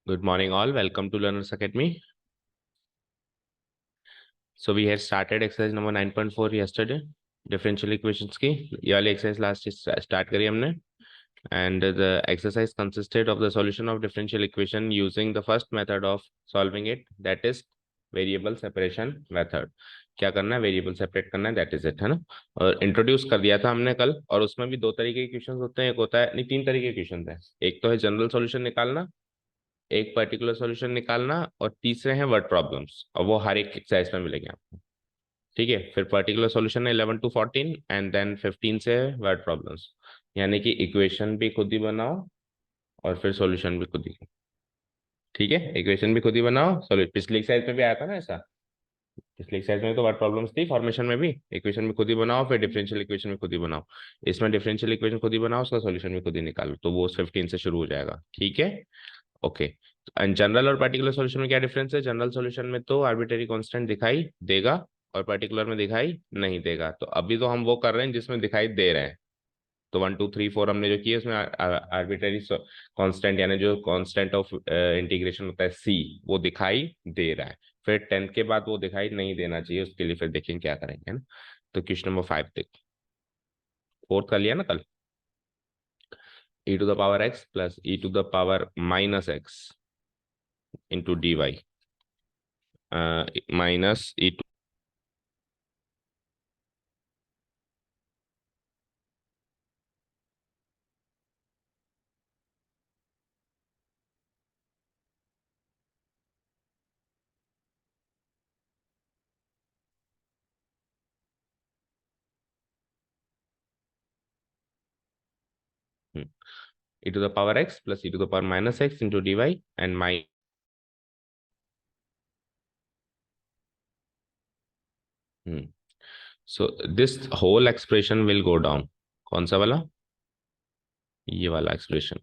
Good morning all. Welcome to Learners Academy. So we had started exercise number 9.4 yesterday. Differential equations की ये वाली exercise last start करी हमने. And the exercise consisted of the solution of differential equation using the first method of solving it, that is variable separation method. क्या करना है, variable separate करना है, दैट इज इट, है ना. और इंट्रोड्यूस कर दिया था हमने कल, और उसमें भी दो तरीके के क्वेश्चन होते हैं. एक होता है, नहीं, तीन तरीके के क्वेश्चन है. एक तो है जनरल सॉल्यूशन निकालना, एक पर्टिकुलर सॉल्यूशन निकालना, और तीसरे हैं वर्ड प्रॉब्लम्स, और वो हर एक एक्सरसाइज में मिलेंगे आपको. ठीक है. फिर पर्टिकुलर सॉल्यूशन है 11 to 14, एंड देन 15 से वर्ड प्रॉब्लम्स. यानी कि इक्वेशन भी खुद ही बनाओ और फिर सॉल्यूशन भी खुद ही. ठीक है. इक्वेशन भी खुद ही बनाओ, सॉल्यूशन. पिछली एक्सरसाइज में भी आया था ना ऐसा. पिछली एक्सरसाइज में तो वर्ड प्रॉब्लम्स थी, फॉर्मेशन में भी. इक्वेशन भी खुद ही बनाओ, फिर डिफरेंशियल इक्वेशन भी खुद ही बनाओ. इसमें डिफरेंशियल इक्वेशन खुद ही बनाओ, उसका सॉल्यूशन भी खुद ही निकालो. तो वो 15 से शुरू हो जाएगा. ठीक है. ओके. एंड जनरल और पर्टिकुलर सॉल्यूशन में क्या डिफरेंस है? जनरल सॉल्यूशन में तो आर्बिट्रेरी कांस्टेंट दिखाई देगा, और पर्टिकुलर में दिखाई नहीं देगा. तो अभी तो हम वो कर रहे हैं जिसमें दिखाई दे रहे हैं. तो 1 2 3 4 हमने जो किया उसमें आर्बिट्रेरी कांस्टेंट, यानी जो कांस्टेंट ऑफ इंटीग्रेशन होता है सी, वो दिखाई दे रहा है. फिर 10 के बाद वो दिखाई नहीं देना चाहिए, उसके लिए फिर देखेंगे क्या करेंगे, है ना. तो क्वेश्चन नंबर 5 देख. फोर्थ कर लिया ना कल. e to the power x plus e to the power minus x into dy minus e to. E to the power x plus e to the power minus x into dy and my. So this whole expression will go down. कौन सा वाला? ये वाला expression.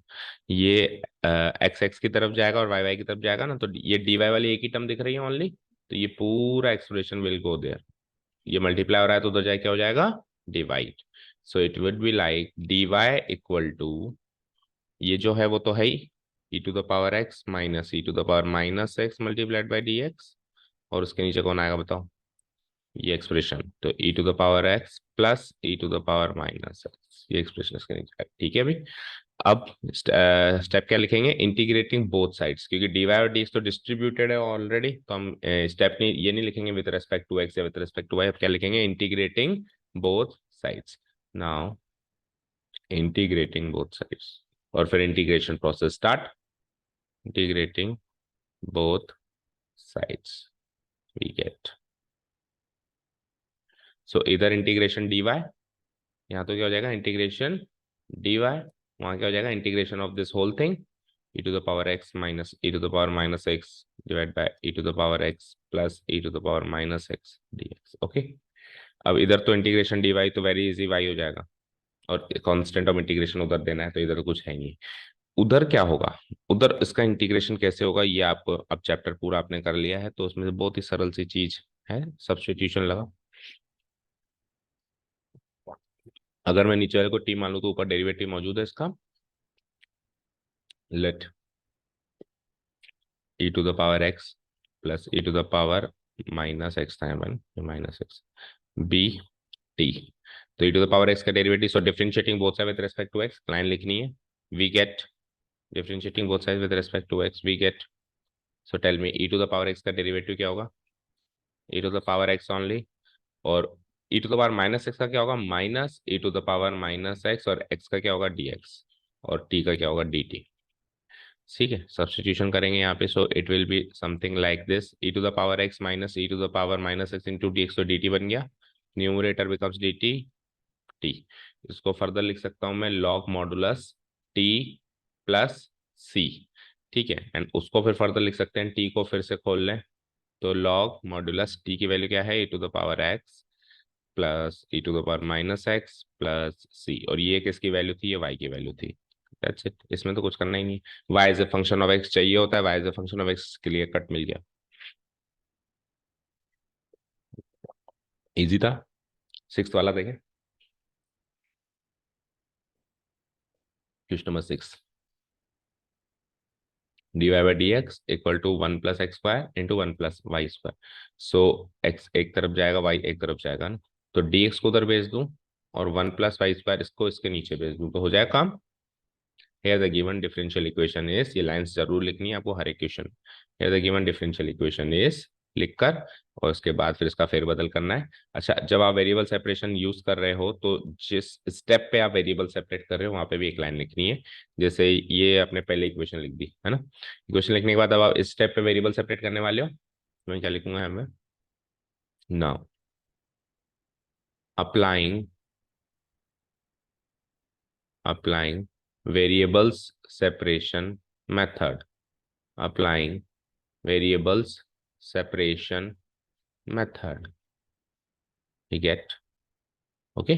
ये x x की तरफ जाएगा और वाई वाई की तरफ जाएगा ना. तो ये डी वाई वाली एक ही टर्म दिख रही है ओनली. तो ये पूरा एक्सप्रेशन विल गो देयर. ये मल्टीप्लाई हो रहा है तो उधर जाए क्या हो जाएगा? Divide. So it would be like d y equal to, ये जो है वो तो है ही, e to the power x minus e to the power minus x multiplied by d x. और उसके नीचे कौन आएगा बताओ? ये एक्सप्रेशन. तो e to the power x plus e to the power minus x, ये एक्सप्रेशन इसके नीचे. ठीक है अभी. अब स्टेप क्या लिखेंगे? इंटीग्रेटिंग बोथ साइड्स, क्योंकि डी वाई और डी एक्स तो डिस्ट्रीब्यूटेड है ऑलरेडी. तो हम स्टेप नहीं, ये नहीं लिखेंगे विद रेस्पेक्ट टू एक्स या विद रेस्पेक्ट टू वाई. अब क्या लिखेंगे? Integrating both sides. Now integrating both sides, और फिर integration process start. Integrating both sides we get. So इधर इंटीग्रेशन डी वाई, यहाँ तो क्या हो जाएगा? Integration d y. वहां क्या हो जाएगा? Integration of this whole thing, e to the power x minus e to the power minus x divided by e to the power x plus e to the power minus x dx. Okay. अब इधर तो integration dy तो very easy y हो जाएगा, और constant of integration उधर देना है, तो इधर तो कुछ है नहीं. उधर क्या होगा? उधर इसका इंटीग्रेशन कैसे होगा, ये आप अब चैप्टर पूरा आपने कर लिया है, तो उसमें से बहुत ही सरल सी चीज है, सब्स्टिट्यूशन लगा. अगर मैं नीचे वाले को टी मान लूं तो ऊपर डेरिवेटिव मौजूद है इसका. Let e to the power x plus e to the power minus x था one minus x b t. तो e to the power x का derivative, so differentiating both side with respect to x, line लिखनी है. we get differentiating both side with respect to x we get. So tell me e to the power x का derivative क्या होगा? e to the power x only. और e to the power minus x का क्या होगा? Minus e to the power minus x, और x का क्या होगा? dx. और t का क्या होगा? dt. ठीक है. सब्स्टिट्यूशन करेंगे यहाँ पे. So it will be something like this, e to the power x minus e to the power minus x into d x. तो डी टी बन गया. Numerator becomes d t t. इसको further लिख सकता हूँ मैं log modulus t plus c. ठीक है. एंड उसको फिर फर्दर लिख सकते हैं, टी को फिर से खोल लें. तो लॉग मॉडुलस टी की वैल्यू क्या है? E to the power x plus e to the power minus x plus c. और ये किसकी वैल्यू थी? ये वाई की वैल्यू थी. That's it. इसमें तो कुछ करना ही नहीं. Y as a function of x चाहिए होता है, y as a function of x के लिए कट मिल गया. इजी था. सिक्स वाला देखें. Question number 6. dy by d x equal to 1 + x² into 1 + y²। So x एक तरफ जाएगा, y एक तरफ जाएगा ना, तो dx को उधर भेज दूं और 1 + y² इसको इसके नीचे भेज दूं तो हो जाएगा काम। Here the given differential equation is, ये लाइंस जरूर लिखनी है आपको हर एक question. Here the given differential equation is लिखकर और उसके बाद फिर इसका फेरबदल करना है। अच्छा, जब आप वेरिएबल सेपरेशन यूज कर रहे हो तो जिस स्टेप पे आप वेरिएबल सेपरेट कर रहे हो वहां पे भी एक लाइन लिखनी है। जैसे ये आपने पहले इक्वेशन लिख दी है ना, इक्वेशन लिखने के बाद अब आप इस स्टेप पे वेरिएबल सेपरेट करने वाले हो, तो मैं क्या लिखूंगा हमें, now applying applying variables separation method, applying variables separation method, we get, okay,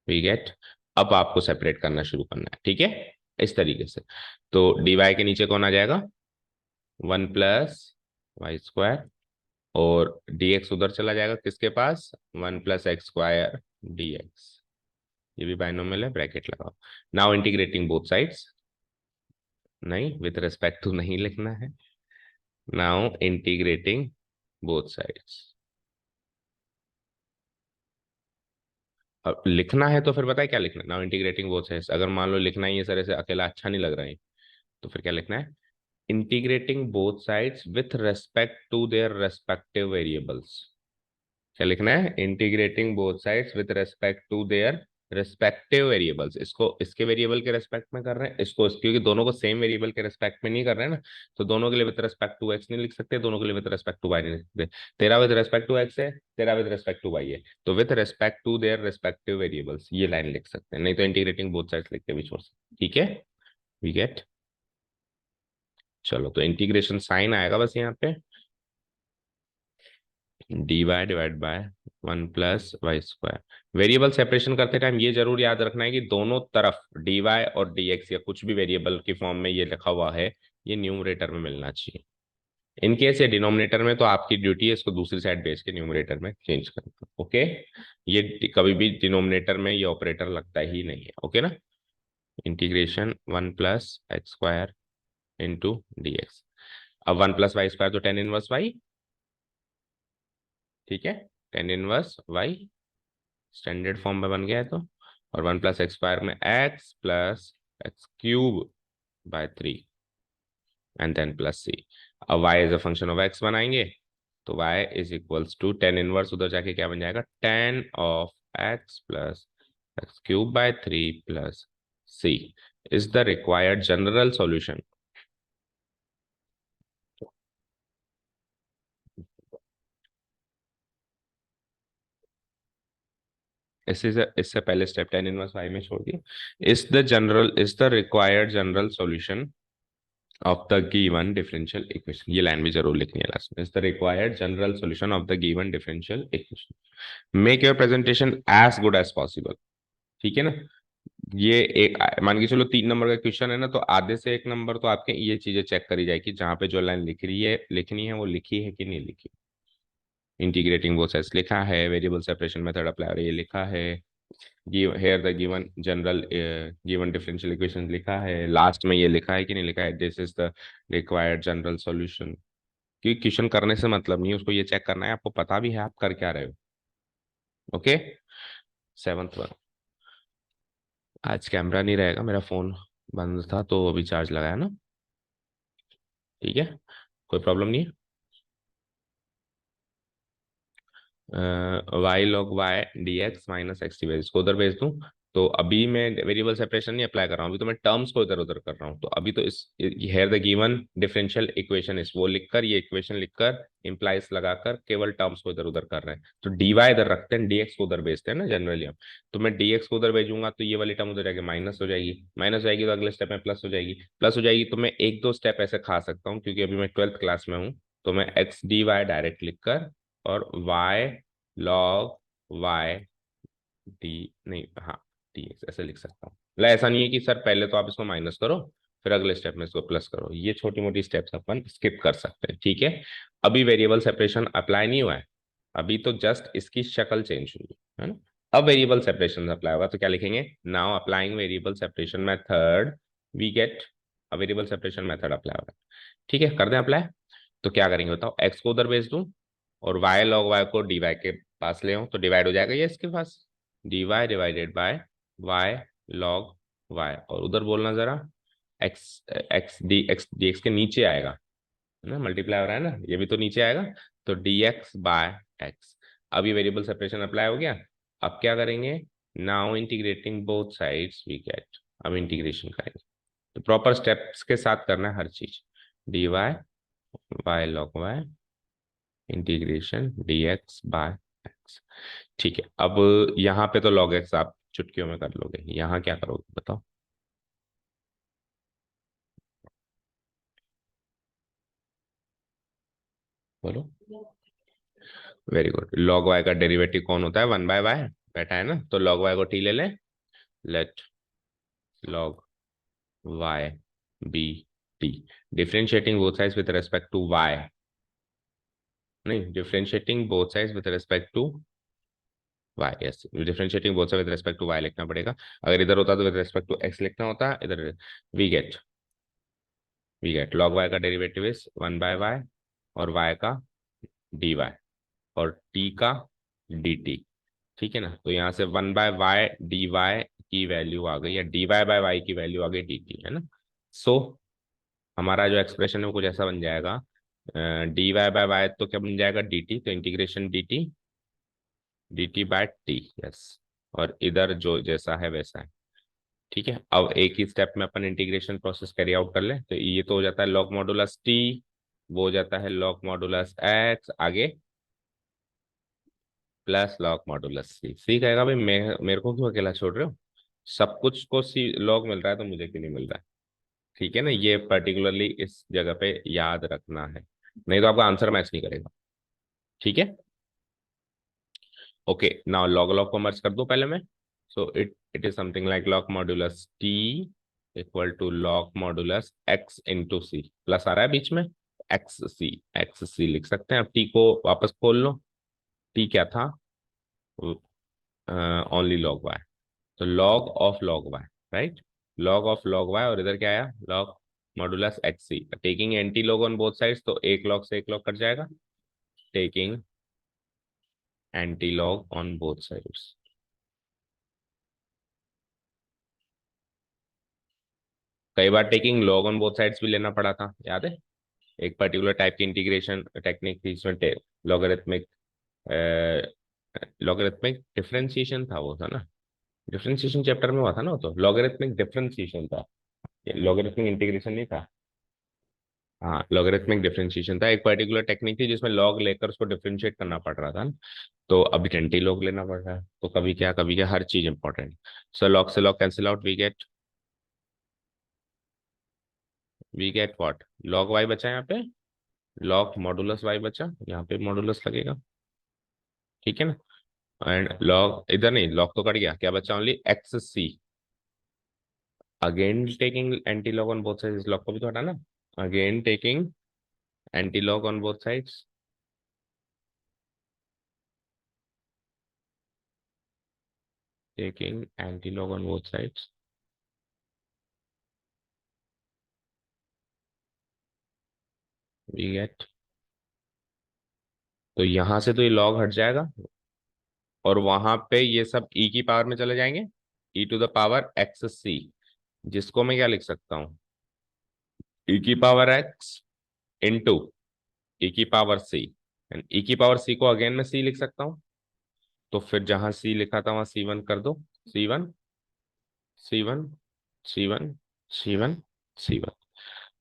we get। अब आपको सेपरेट करना शुरू करना है, ठीक है, इस तरीके से। तो dy के नीचे कौन आ जाएगा, 1 + y² और dx उधर चला जाएगा किसके पास, 1 + x² dx, ये भी बाइनोमियल है, ब्रैकेट लगाओ। नाउ इंटीग्रेटिंग बोथ साइड्स, नहीं विथ रेस्पेक्ट टू नहीं लिखना है, नाउ इंटीग्रेटिंग बोथ साइड्स। अब लिखना है तो फिर बताए क्या लिखना है, नाउ इंटीग्रेटिंग बोथ साइड्स। अगर मान लो लिखना ही है सर ऐसे अकेला अच्छा नहीं लग रहा है, तो फिर क्या लिखना है, integrating both sides with respect to their respective variables. क्या लिखना है, integrating both sides with respect to their respective variables. इसको इसके वेरिएबल के रेस्पेक्ट में कर रहे हैं, इसको क्योंकि दोनों को सेम वेरिएबल के रेस्पेक्ट में नहीं कर रहे हैं ना, तो दोनों के लिए विथ रेस्पेक्ट टू एक्स नहीं लिख सकते, दोनों के लिए विथ रेस्पेक्ट टू वाई नहीं लिख सकते। तेरा विथ रेस्पेक्ट टू एक्स है, तेरा विथ रेस्पेक्ट टू वाई है, तो with respect to their respective variables ये लाइन लिख सकते हैं, नहीं तो इंटीग्रेटिंग बोथ साइड्स लिख के भी छोड़ सकते, ठीक है, वी गेट। चलो तो इंटीग्रेशन साइन आएगा बस यहाँ पे, dy divide by 1 + y²। Variable separation करते टाइम ये जरूर याद रखना है कि दोनों तरफ dy और dx या कुछ भी वेरिएबल की फॉर्म में ये लिखा हुआ है, ये न्यूमरेटर में मिलना चाहिए। इन केस ये डिनोमिनेटर में, तो आपकी ड्यूटी है इसको दूसरी साइड भेज के न्यूमरेटर में चेंज करना, ओके। ये कभी भी डिनोमिनेटर में ये ऑपरेटर लगता ही नहीं है, ओके ना। Integration 1 + x² into dx। अब 1 + y² तो tan इनवर्स y, ठीक है, tan inverse y standard form में बन गया है तो, और 1 + x² में x+x³/3 एंड देन +c। अब y as a function of x बनाएंगे, तो y is equals to tan inverse उधर जाके क्या बन जाएगा, tan of x+x³/3 + c is the required general solution. इससे पहले स्टेप tan इनवर्स y में छोड़ दिए, is the required general solution of the given differential equation, ये लाइन भी जरूर लिखनी है लास्ट में, is the required general solution of the given differential equation, make your presentation as good as possible, ठीक है ना। ये एक मान के चलो 3 नंबर का क्वेश्चन है ना, तो आधे से 1 नंबर तो आपके ये चीजें चेक करी जाएगी, जहां पे जो लाइन लिखनी है वो लिखी है कि नहीं लिखी। इंटीग्रेटिंग बोथ साइड्स लिखा है, वेरिएबल सेपरेशन मेथड अप्लाई और ये लिखा है, here the given general given differential equation लिखा है, लास्ट में ये लिखा है कि नहीं लिखा है, this is the required general solution. क्योंकि क्वेश्चन करने से मतलब नहीं, उसको ये चेक करना है आपको पता भी है आप कर क्या रहे हो, ओके। 7th 1, आज कैमरा नहीं रहेगा, मेरा फोन बंद था तो अभी चार्ज लगाया ना, ठीक है, कोई प्रॉब्लम नहीं है। Y log y dx minus x d इसको उधर भेज दूं, तो अभी मैं वेरिएबल सेपरेशन नहीं अप्लाई कर रहा हूँ, अभी तो मैं टर्म्स को इधर उधर कर रहा हूँ, तो अभी तो इस here the given differential equation इस वो लिखकर, ये इक्वेशन लिखकर इंप्लाइज लगाकर केवल टर्म्स को इधर उधर कर रहे हैं, तो dy इधर रखते हैं, dx को उधर भेजते हैं ना जनरली हम, तो मैं dx को उधर भेजूंगा तो ये वाली टर्म उधर जाके माइनस हो जाएगी, माइनस हो जाएगी तो अगले स्टेप में प्लस हो जाएगी, प्लस हो जाएगी तो मैं 1-2 स्टेप ऐसे खा सकता हूँ, क्योंकि अभी मैं 12th क्लास में हूँ, तो मैं एक्स dy डायरेक्ट लिखकर और y लॉग वाई डी, नहीं हाँ डी एक्स ऐसे लिख सकता हूँ। मतलब ऐसा नहीं है कि सर पहले तो आप इसको माइनस करो फिर अगले स्टेप में इसको प्लस करो, ये छोटी मोटी स्टेप्स अपन स्किप कर सकते हैं, ठीक है। अभी वेरिएबल सेपरेशन अप्लाई नहीं हुआ है, अभी तो जस्ट इसकी शक्ल चेंज हुई है ना। अब वेरिएबल सेपरेशन अप्लाई होगा तो क्या लिखेंगे, now applying variable separation method we get अब वेरिएबल सेपरेशन मेथड अप्लाई होगा। ठीक है, कर दें अप्लाई। तो क्या करेंगे बताओ, एक्स को उधर भेज दूं और वाई लॉग वाई को डी वाई के पास ले आऊं, तो डिवाइड हो जाएगा ये इसके पास, d y divided by y log y, और उधर बोलना जरा एक्स एक्स डी एक्स के नीचे आएगा, है ना, मल्टीप्लाई हो रहा है ना, ये भी तो नीचे आएगा, तो डी एक्स बाय एक्स। अब ये वेरिएबल सेपरेशन अप्लाई हो गया। अब क्या करेंगे, now integrating both sides we get, अब इंटीग्रेशन करेंगे तो प्रॉपर स्टेप्स के साथ करना है हर चीज, d y y log y integration d x by x. ठीक है, अब यहाँ पे तो लॉग एक्स आप चुटकियों में कर लोगे, यहाँ क्या करोगे बताओ। बोलो। वेरी गुड, लॉग वाई का डेरिवेटिव कौन होता है, वन बाय वाई बैठा है ना, तो लॉग वाई को टी ले लें, late log y be t, differentiating both sides with respect to y, नहीं, differentiating both sides with respect to y, yes, differentiating both sides with respect to y लिखना पड़ेगा, अगर इधर होता तो with respect to x लिखना होता, इधर we get log y का derivative is one by y और y का dy और t का dt। ठीक है ना, तो यहाँ से one by y d y की वैल्यू आ गई, या डी वाई बाय वाई की वैल्यू आ गई डी टी, है ना। सो हमारा जो एक्सप्रेशन है वो कुछ ऐसा बन जाएगा, डी वाई बाय वाई तो क्या बन जाएगा डी टी, तो integration d t by t, yes, और इधर जो जैसा है वैसा है। ठीक है, अब एक ही स्टेप में अपन इंटीग्रेशन प्रोसेस कैरी आउट कर ले, तो ये तो हो जाता है लॉग मॉडुलस टी, वो हो जाता है लॉग मॉडुलस एक्स, आगे प्लस लॉग मॉडुलस सी। सी कहेगा भाई मैं, मेरे को क्यों अकेला छोड़ रहे हो, सब कुछ को सी लॉग मिल रहा है तो मुझे क्यों नहीं मिल रहा है। ठीक है ना, ये पर्टिकुलरली इस जगह पे याद रखना है, नहीं तो आपका आंसर मैच नहीं करेगा। ठीक है, ओके, नाउ लॉग लॉग को मर्ज कर दो पहले मैं, so it is something like log modulus t equal to log modulus x into c, plus आ रहा है बीच में, एक्स सी लिख सकते हैं। अब टी को वापस खोल लो, टी क्या था, ओनली लॉग वाई, तो log of log y, right, log of log y, और इधर क्या आया log modulus x c, taking anti log on both sides, तो एक लॉग से एक लॉग कट जाएगा, taking anti log on both sides. कई बार taking log on both sides भी लेना पड़ा था, याद है, एक पर्टिकुलर टाइप की इंटीग्रेशन टेक्निक थी, इसमें लॉगरिथमिक लॉगरिथमिक डिफरेंशिएशन था, वो था ना, डिफरेंशिएशन चैप्टर में हुआ था ना, वो तो लॉगरिथमिक डिफरेंशिएशन था, लॉगरिथमिक इंटीग्रेशन नहीं था। हाँ, लॉगरिथमिक डिफरेंशिएशन था, एक पर्टिकुलर टेक्निक थी जिसमें लॉग लेकर उसको डिफरेंशिएट करना पड़ रहा था ना? तो अभी टेंटी लॉग लेना पड़ रहा है, तो कभी क्या हर चीज इंपॉर्टेंट। सो लॉग से log cancel out, we get what, log y बचा यहाँ पे, लॉग मॉडुलस वाई बचा, यहाँ पे मॉडुलस लगेगा। ठीक है ना, एंड लॉग इधर नहीं, लॉग तो कट गया, क्या बचा, only x c, again taking anti log on both sides, log को भी तो हटाना, again taking anti log on both sides, taking anti log on both sides, we get, तो यहां से तो ये लॉग हट जाएगा, और वहां पे ये सब ई की पावर में चले जाएंगे, ई टू द पावर एक्स सी, जिसको मैं क्या लिख सकता हूँ, ई की पावर एक्स इंटू ई की पावर सी, एंड ई की पावर सी को अगेन मैं सी लिख सकता हूँ, तो फिर जहां सी लिखा था वहां सी वन कर दो, सी one c one c one c one c one,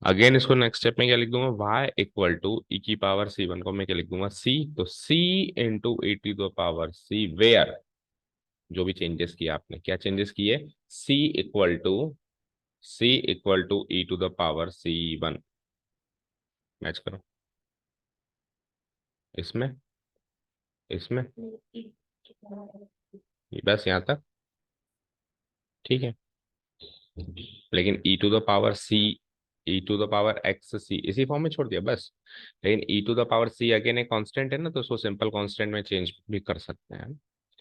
again इसको नेक्स्ट स्टेप में क्या लिख दूंगा, y इक्वल टू ई की पावर सी वन को मैं क्या लिख दूंगा c, तो c into e to the power c where, जो भी चेंजेस किया आपने, क्या चेंजेस किए, c equal to e to the power c one, match करो इसमें, इसमें, बस यहाँ तक। ठीक है, लेकिन e to the power c, e to the power x c इसी फॉर्म में छोड़ दिया बस, लेकिन e to the power c again एक कांस्टेंट है ना, तो उसको सिंपल कांस्टेंट में चेंज भी कर सकते हैं।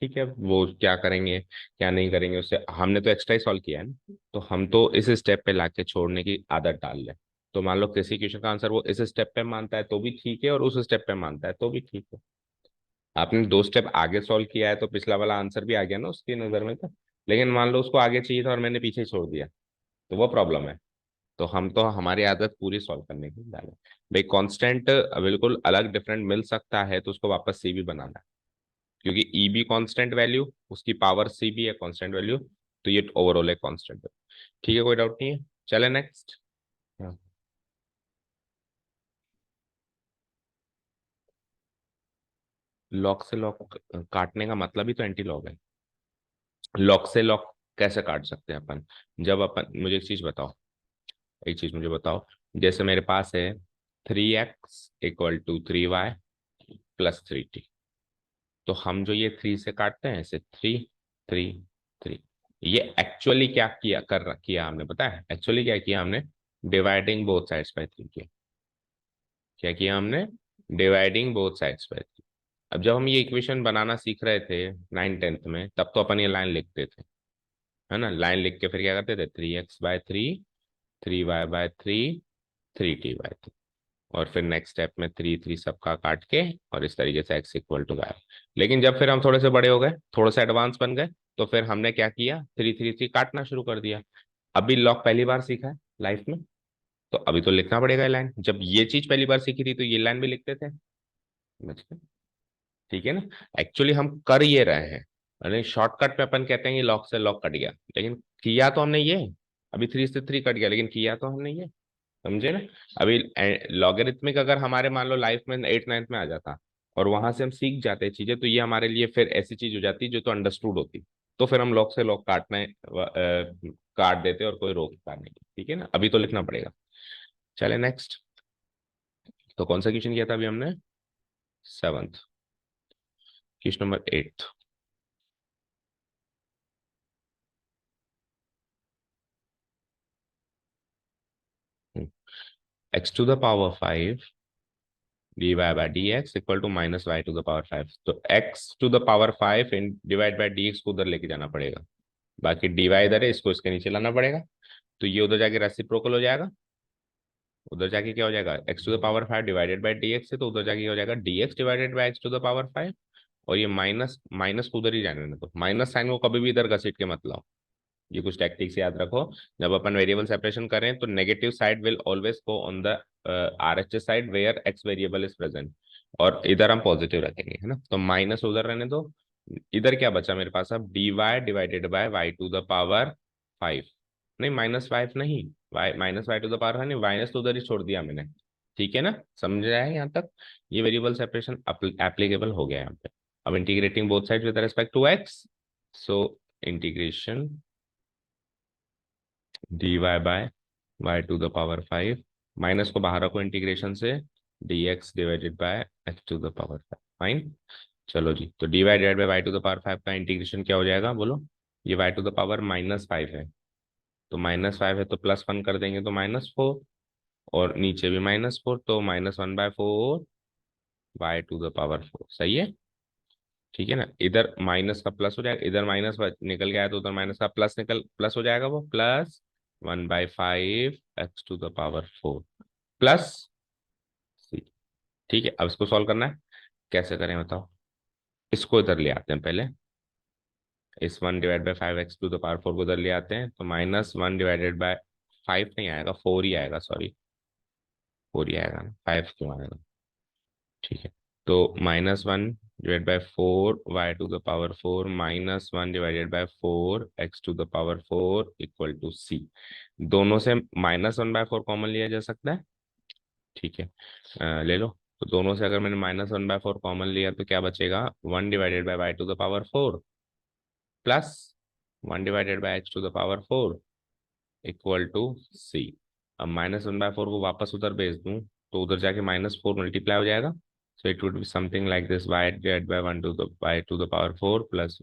ठीक है, वो क्या करेंगे क्या नहीं करेंगे उससे, हमने तो एक्स्ट्रा ही सॉल्व किया है ना, तो हम तो इस स्टेप पे लाके छोड़ने की आदत डाल लें। तो मान लो किसी क्वेश्चन का आंसर वो इस स्टेप पे मानता है तो भी ठीक है, और उस स्टेप पे मानता है तो भी ठीक है। आपने 2 स्टेप आगे सॉल्व किया है तो पिछला वाला आंसर भी आ गया ना उसकी नजर में तो। लेकिन मान लो उसको आगे चाहिए था और मैंने पीछे ही छोड़ दिया, तो वो प्रॉब्लम है। तो हम तो हमारी आदत पूरी सॉल्व करने की डालें। भाई कांस्टेंट बिल्कुल अलग डिफरेंट मिल सकता है तो उसको वापस सी भी बनाना है, क्योंकि ई भी कांस्टेंट वैल्यू, उसकी पावर सी भी है कांस्टेंट वैल्यू, तो ये ओवरऑल है कांस्टेंट। ठीक है, कोई डाउट नहीं है, चले नेक्स्ट। लॉग से लॉग काटने का मतलब ही तो एंटी लॉग है। लॉग से लॉग कैसे काट सकते हैं अपन? जब अपन, मुझे एक चीज बताओ, एक चीज मुझे बताओ, जैसे मेरे पास है 3x = 3y + 3t, तो हम जो ये 3 से काटते हैं ऐसे 3 3 3, ये एक्चुअली क्या किया हमने पता है? एक्चुअली क्या किया हमने? डिवाइडिंग बोथ साइड्स बाय 3 किया। क्या किया हमने? Dividing both sides by 3। अब जब हम ये इक्वेशन बनाना सीख रहे थे 9th 10th में, तब तो अपन ये लाइन लिखते थे, है ना, लाइन लिख के फिर क्या करते थे? 3x/3, 3y/3, 3t/3, और फिर नेक्स्ट स्टेप में 3 3 सबका काट के, और इस तरीके से x = y। लेकिन जब फिर हम थोड़े से बड़े हो गए, थोड़ा सा एडवांस बन गए, तो फिर हमने क्या किया? 3 3 3 काटना शुरू कर दिया। अभी लॉग पहली बार सीखा है लाइफ में, तो अभी तो लिखना पड़ेगा लाइन। जब ये चीज पहली बार सीखी थी तो ये लाइन भी लिखते थे, समझ गए? ठीक है ना? एक्चुअली हम कर ये रहे हैं, अरे शॉर्टकट पे अपन कहते हैं कि लॉग से लॉग कट गया, लेकिन किया तो हमने ये, अभी 3 से 3 कट गया, लेकिन किया तो हमने ये, समझे ना? अभी लॉगरिथमिक अगर हमारे मान लो लाइफ में 8 9 में आ जाता, और वहां से हम सीख जाते चीजें, तो ये हमारे लिए फिर ऐसी चीज हो जाती जो तो अंडरस्टूड होती, तो फिर हम लॉग से लॉग काट देते और कोई रोकता नहीं। ठीक है ना? अभी तो लिखना पड़ेगा। चले नेक्स्ट। तो कौन सा क्वेश्चन किया था अभी हमने? 7th। Question number 8। x⁵ -y/5 तो x⁵ in divide by dx को उधर लेके जाना पड़ेगा, बाकी dy इधर है, इसको इसके नीचे लाना पड़ेगा, तो ये उधर जाके रेसिप्रोकल हो जाएगा। उधर जाके क्या हो जाएगा? x⁵ डिवाइडेड बाय dx है, तो उधर जाके क्या हो जाएगा? dx divided by x⁵। और ये माइनस माइनस को उधर ही जाने देना, तो माइनस साइन को कभी भी इधर घसीट के मत लाओ। ये कुछ टैक्टिक्स याद रखो। जब अपन वेरिएबल सेपरेशन करें तो negative side will always go on the RHS side where x variable is present, और इधर हम पॉजिटिव रखेंगे, है ना? तो माइनस उधर रहने दो। इधर क्या बचा मेरे पास अब? dy डिवाइडेड बाय y⁵ नहीं, -5 नहीं, y -y⁵ नहीं, माइनस तो उधर ही छोड़ दिया मैंने। ठीक है ना? समझ रहा है यहाँ तक? ये वेरिएबल सेपरेशन एप्लीकेबल हो गया यहाँ पे। अब integrating both side with respect to x, so integration dy/y⁵, minus को बाहर रखो इंटीग्रेशन से, dx divided by x⁵ fine. चलो जी, तो dy/y⁵ का इंटीग्रेशन क्या हो जाएगा बोलो? ये y⁵ -5 है, तो -5 है तो +1 कर देंगे तो -4, और नीचे भी -4, तो -1/4 y⁴ सही है। ठीक है ना? इधर माइनस का प्लस हो जाएगा, इधर माइनस निकल गया है तो उधर माइनस का प्लस प्लस हो जाएगा, वो +1/5 x⁴ प्लस सी। ठीक है, अब इसको सॉल्व करना है, कैसे करें बताओ? इसको इधर ले आते हैं पहले, इस 1/5 x⁴ को इधर ले आते हैं, तो -1/5 नहीं आएगा, 4 ही आएगा, सॉरी 4 ही आएगा ना, 5 क्यों आएगा? ठीक है, तो -1/4 y⁴ -1/4 x⁴ इक्वल टू सी। दोनों से -1/4 कॉमन लिया जा सकता है। ठीक है, ले लो। तो दोनों से अगर मैंने -1/4 कॉमन लिया तो क्या बचेगा? 1/y⁴ plus 1/x⁴ equal to सी। अब -1/4 को वापस उधर भेज दूं तो उधर जाके -4 मल्टीप्लाई हो जाएगा, so it would be something like this, y/1/4 plus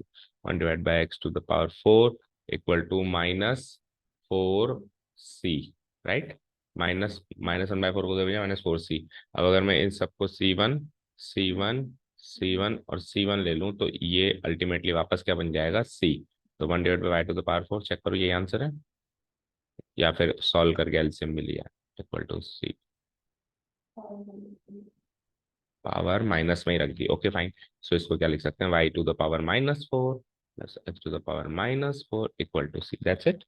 1/x⁴ equal to -4c, right? Minus -1/4 को उधर भेजा, -4c। अब अगर मैं इन सबको C1 C1 C1 और C1 ले लूं तो ये अल्टीमेटली वापस क्या बन जाएगा, C। तो 1/y⁴ चेक करो ये आंसर है, या फिर सॉल्व करके एलसीएम मिल लिया equal to C। Power minus में ही रख दी, ओके फाइन। सो इसको क्या लिख सकते हैं, y⁴ plus x⁴ equal to C, that's it.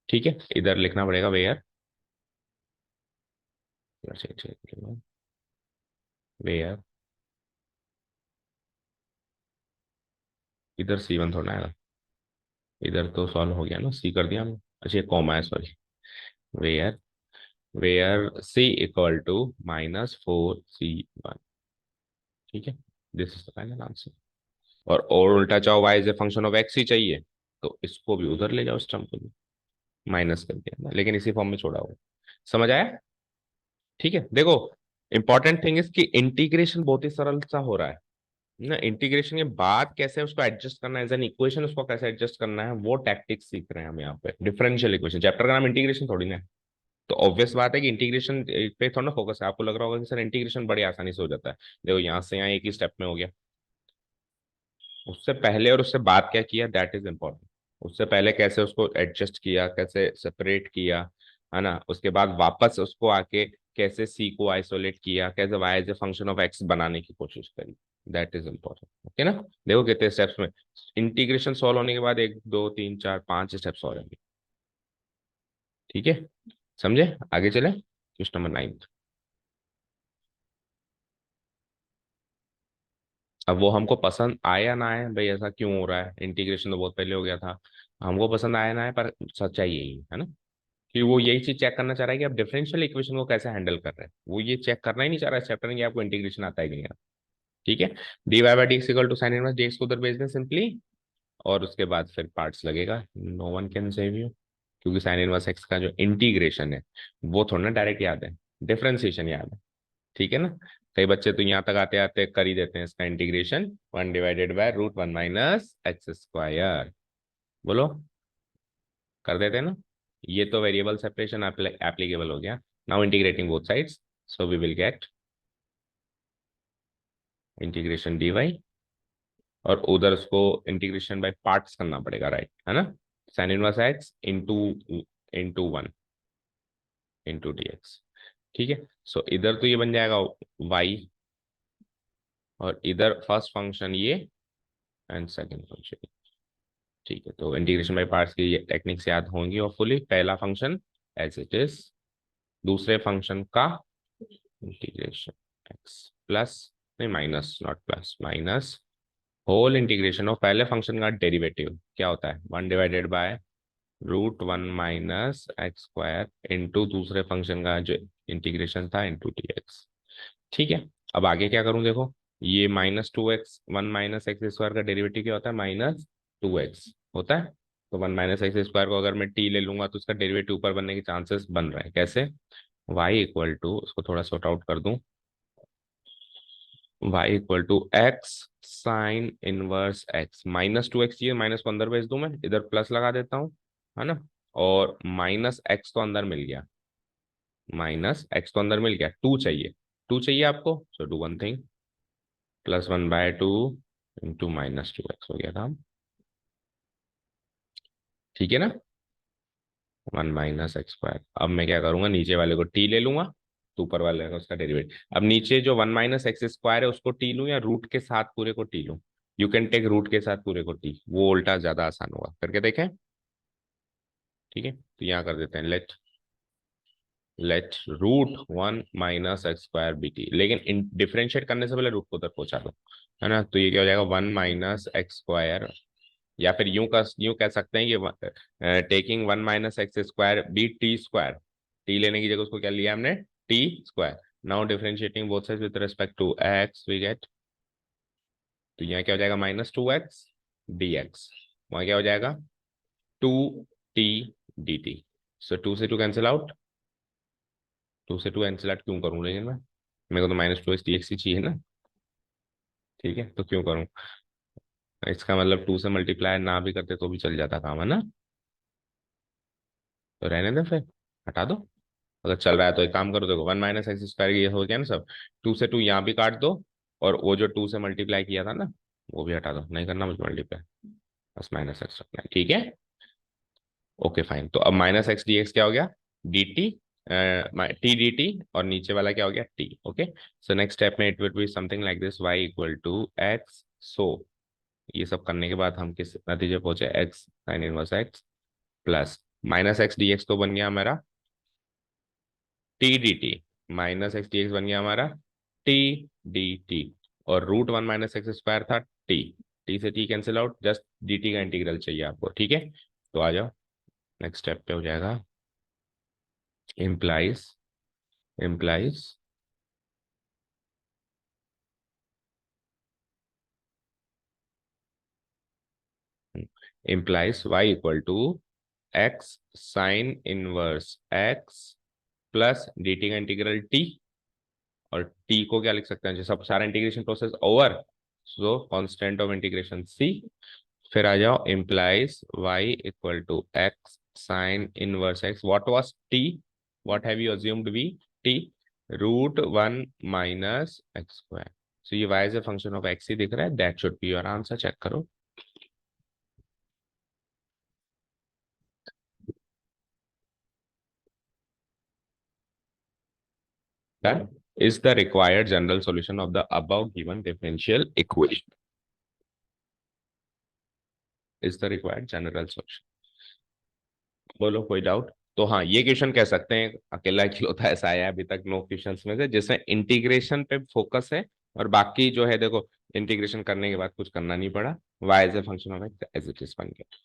ठीक है, इधर लिखना पड़ेगा वेयर, वेयर इधर C1 थोड़ा आएगा, इधर तो सॉल्व हो गया ना, C कर दिया हमने, अच्छा ये कॉमा है sorry, where where C equal to -4C1। ठीक है, this is the final answer. और उल्टा चाहो y is a function of x ही चाहिए, तो इसको भी उधर ले जाओ, इस टर्म को भी माइनस कर दिया ना, लेकिन इसी फॉर्म में छोड़ा हुआ। समझ आया? ठीक है, देखो इंपॉर्टेंट थिंग इज कि इंटीग्रेशन बहुत ही सरल सा हो रहा है ना, इंटीग्रेशन के बाद कैसे उसको एडजस्ट करना है एज एन इक्वेशन, उसको कैसे एडजस्ट करना है वो टैक्टिक्स सीख रहे हैं हम यहाँ पे। डिफरेंशियल इक्वेशन चैप्टर का नाम इंटीग्रेशन थोड़ी ना है, तो ऑब्वियस बात है कि इंटीग्रेशन पे थोड़ा ना फोकस है। आपको लग रहा होगा कि सर इंटीग्रेशन बड़ी आसानी से हो जाता है, देखो यहाँ से यहाँ एक ही स्टेप में हो गया। उससे पहले और उससे बाद क्या किया, दैट इज इम्पोर्टेंट। उससे पहले कैसे उसको एडजस्ट किया, कैसे सेपरेट किया, है ना, उसके बाद वापस उसको आके कैसे सी को आइसोलेट किया, कैसे y as a function of x बनाने की कोशिश करी, दैट इज इम्पोर्टेंट। ओके ना, देखो कितने स्टेप्स में इंटीग्रेशन सॉल्व होने के बाद 1 2 3 4 5 स्टेप्स और हैं। ठीक है, समझे? आगे चले, क्वेश्चन नंबर 9। अब वो हमको पसंद आए या ना आए भाई, ऐसा क्यों हो रहा है, इंटीग्रेशन तो बहुत पहले हो गया था, हमको पसंद आया ना आए, पर सच्चाई यही है ना, कि वो यही चीज चेक करना चाह रहा है कि आप डिफरेंशियल इक्वेशन को कैसे हैंडल कर रहे हैं, वो ये चेक करना ही नहीं चाह रहा है चैप्टर में कि आपको इंटीग्रेशन आता है कि नहीं आता। ठीक है, dy/dx equal to sine inverse dx को उधर भेज दें सिंपली, और उसके बाद फिर पार्ट्स लगेगा, no one can save you, क्योंकि साइन इनवर्स एक्स का जो इंटीग्रेशन है वो थोड़ा ना डायरेक्ट याद है, डिफरेंशिएशन याद है। ठीक है ना, कई बच्चे तो यहाँ तक आते आते कर ही देते हैं इसका इंटीग्रेशन, 1/√1 - x²। बोलो, कर देते हैं ना, ये तो वेरिएबल सेपरेशन एप्लीकेबल हो गया। Now integrating both sides, so we will get integration dy, और उधर उसको इंटीग्रेशन बाय पार्ट्स करना पड़ेगा, राइट है ना, sign inverse x into into 1 into dx। ठीक है, सो इधर तो ये बन जाएगा y, और इधर फर्स्ट फंक्शन ये एंड सेकंड फंक्शन। ठीक है, तो इंटीग्रेशन बाय पार्ट्स की टेक्निक्स याद होंगी, और फुली पहला फंक्शन एज इट इज, दूसरे फंक्शन का इंटीग्रेशन एक्स प्लस, नहीं माइनस, not plus, minus whole integration of पहले फंक्शन का डेरिवेटिव क्या होता है, 1/√1 - x² इंटू दूसरे फंक्शन का जो इंटीग्रेशन था इंटू dx। ठीक है, अब आगे क्या करूं, देखो ये -2x, 1 - x² का डेरिवेटिव क्या होता है, -2x होता है, तो 1 - x² को अगर मैं t ले लूंगा तो उसका डेरिवेटिव ऊपर बनने के चांसेस बन रहे हैं, कैसे, y इक्वल टू, उसको थोड़ा सॉर्ट आउट कर दूं, y equal to x sine inverse x, -2x चाहिए, माइनस को अंदर भेज दूं, मैं इधर प्लस लगा देता हूँ, है ना, और -x तो अंदर मिल गया, -x तो अंदर मिल गया, 2 चाहिए, 2 चाहिए आपको, सो do one thing, +1/2 into -2x हो गया काम। ठीक है ना, 1 - x², अब मैं क्या करूंगा, नीचे वाले को t ले लूंगा, तो ऊपर वाले का उसका डेरिवेटिव, अब नीचे जो 1 - x² है उसको t लूं या रूट के साथ पूरे को t लूं, यू कैन टेक रूट के साथ पूरे को t, वो उल्टा ज्यादा आसान होगा, करके देखें। ठीक है, तो यहाँ कर देते हैं, लेट √1 - x², लेकिन डिफरेंशिएट करने से पहले रूट को उधर पहुंचा दो, है ना, तो ये क्या हो जाएगा, 1 - x², या फिर यूं कह सकते हैं कि taking 1 - x² B t², T लेने की जगह उसको क्या लिया हमने, t²। Now differentiating both sides with respect to x we get, तो यहाँ क्या हो जाएगा, -2x dx, वहां क्या हो जाएगा, 2t dt। सो 2 से 2 कैंसिल आउट, 2 से 2 कैंसिल आउट क्यों करूं, लेकिन मैं, मेरे को तो -2x dx ही चाहिए ना। ठीक है, तो क्यों करूं, इसका मतलब 2 से मल्टीप्लाई ना भी करते तो भी चल जाता काम, है ना, तो रहने दे फिर, हटा दो। अगर चल रहा है तो एक काम करो, देखो 1 - x² ये हो गया ना सब, 2 से 2 यहाँ भी काट दो, और वो जो 2 से मल्टीप्लाई किया था ना वो भी हटा दो, नहीं करना मुझे मल्टीप्लाई, बस माइनस एक्स रखना है, ठीक है। ओके फाइन, तो अब माइनस एक्स डी एक्स क्या हो गया, d t, t d t, और नीचे वाला क्या हो गया t. Okay, so next step में it will be something like this, y equal to x. So ये सब करने के बाद हम किस नतीजे पहुंचे, x sine inverse x plus minus x d x तो बन गया हमारा t d t, minus x d x बन गया हमारा टी डी टी, और root one minus x square था टी, टी से T cancel out, just D T का इंटीग्रल चाहिए आपको, ठीक है। तो आ जाओ नेक्स्ट स्टेप पे, हो जाएगा implies implies implies y equal to x sin inverse x plus D T का इंटीग्रल t, और t को क्या लिख सकते हैं, जो सब सारा integration process over, so constant of integration c। फिर आ जाओ implies y equal to x sin inverse x, what was t, what have you assumed be t, root one minus x square. So ये y as a function of x ही दिख रहा है, that should be your answer, check करो। That is the required general solution of the above given differential equation. Is the required general solution. बोलो कोई doubt. तो हाँ, ये क्वेश्चन कह सकते हैं अकेला इकलौता ऐसा आया अभी तक नो क्वेश्चंस में से जिसमें इंटीग्रेशन पे फोकस है, और बाकी जो है देखो इंटीग्रेशन करने के बाद कुछ करना नहीं पड़ा, y as a function of x as it is बन गया।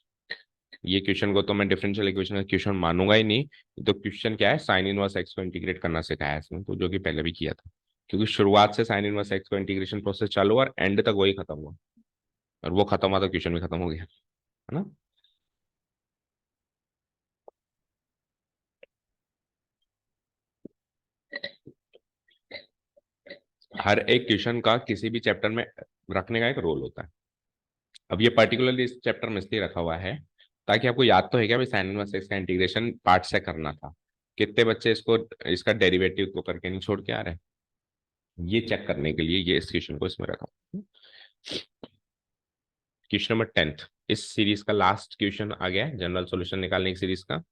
ये क्वेश्चन को तो मैं डिफरेंशियल इक्वेशन का क्वेश्चन मानूंगा ही नहीं। तो क्वेश्चन क्या है, साइन इनवर्स एक्स को इंटीग्रेट करना सिखाया है इसमें, तो जो कि पहले भी किया था, क्योंकि शुरुआत से साइन इनवर्स एक्स को इंटीग्रेशन प्रोसेस चालू हुआ और एंड तक वही खत्म हुआ, और वो खत्म हुआ तो क्वेश्चन भी खत्म हो गया, है ना। हर एक क्वेश्चन का किसी भी चैप्टर में रखने का एक रोल होता है। अब ये पर्टिकुलरली इस चैप्टर में इसलिए रखा हुआ है ताकि आपको याद तो है क्या भाई, साइन इनवर्स एक्स का इंटीग्रेशन पार्ट से करना था। कितने बच्चे इसको इसका डेरिवेटिव को करके नहीं छोड़ के आ रहे हैं, ये चेक करने के लिए ये इस क्वेश्चन को इसमें रखा। क्वेश्चन नंबर 10 इस सीरीज का लास्ट क्वेश्चन आ गया जनरल सॉल्यूशन निकालने की सीरीज का।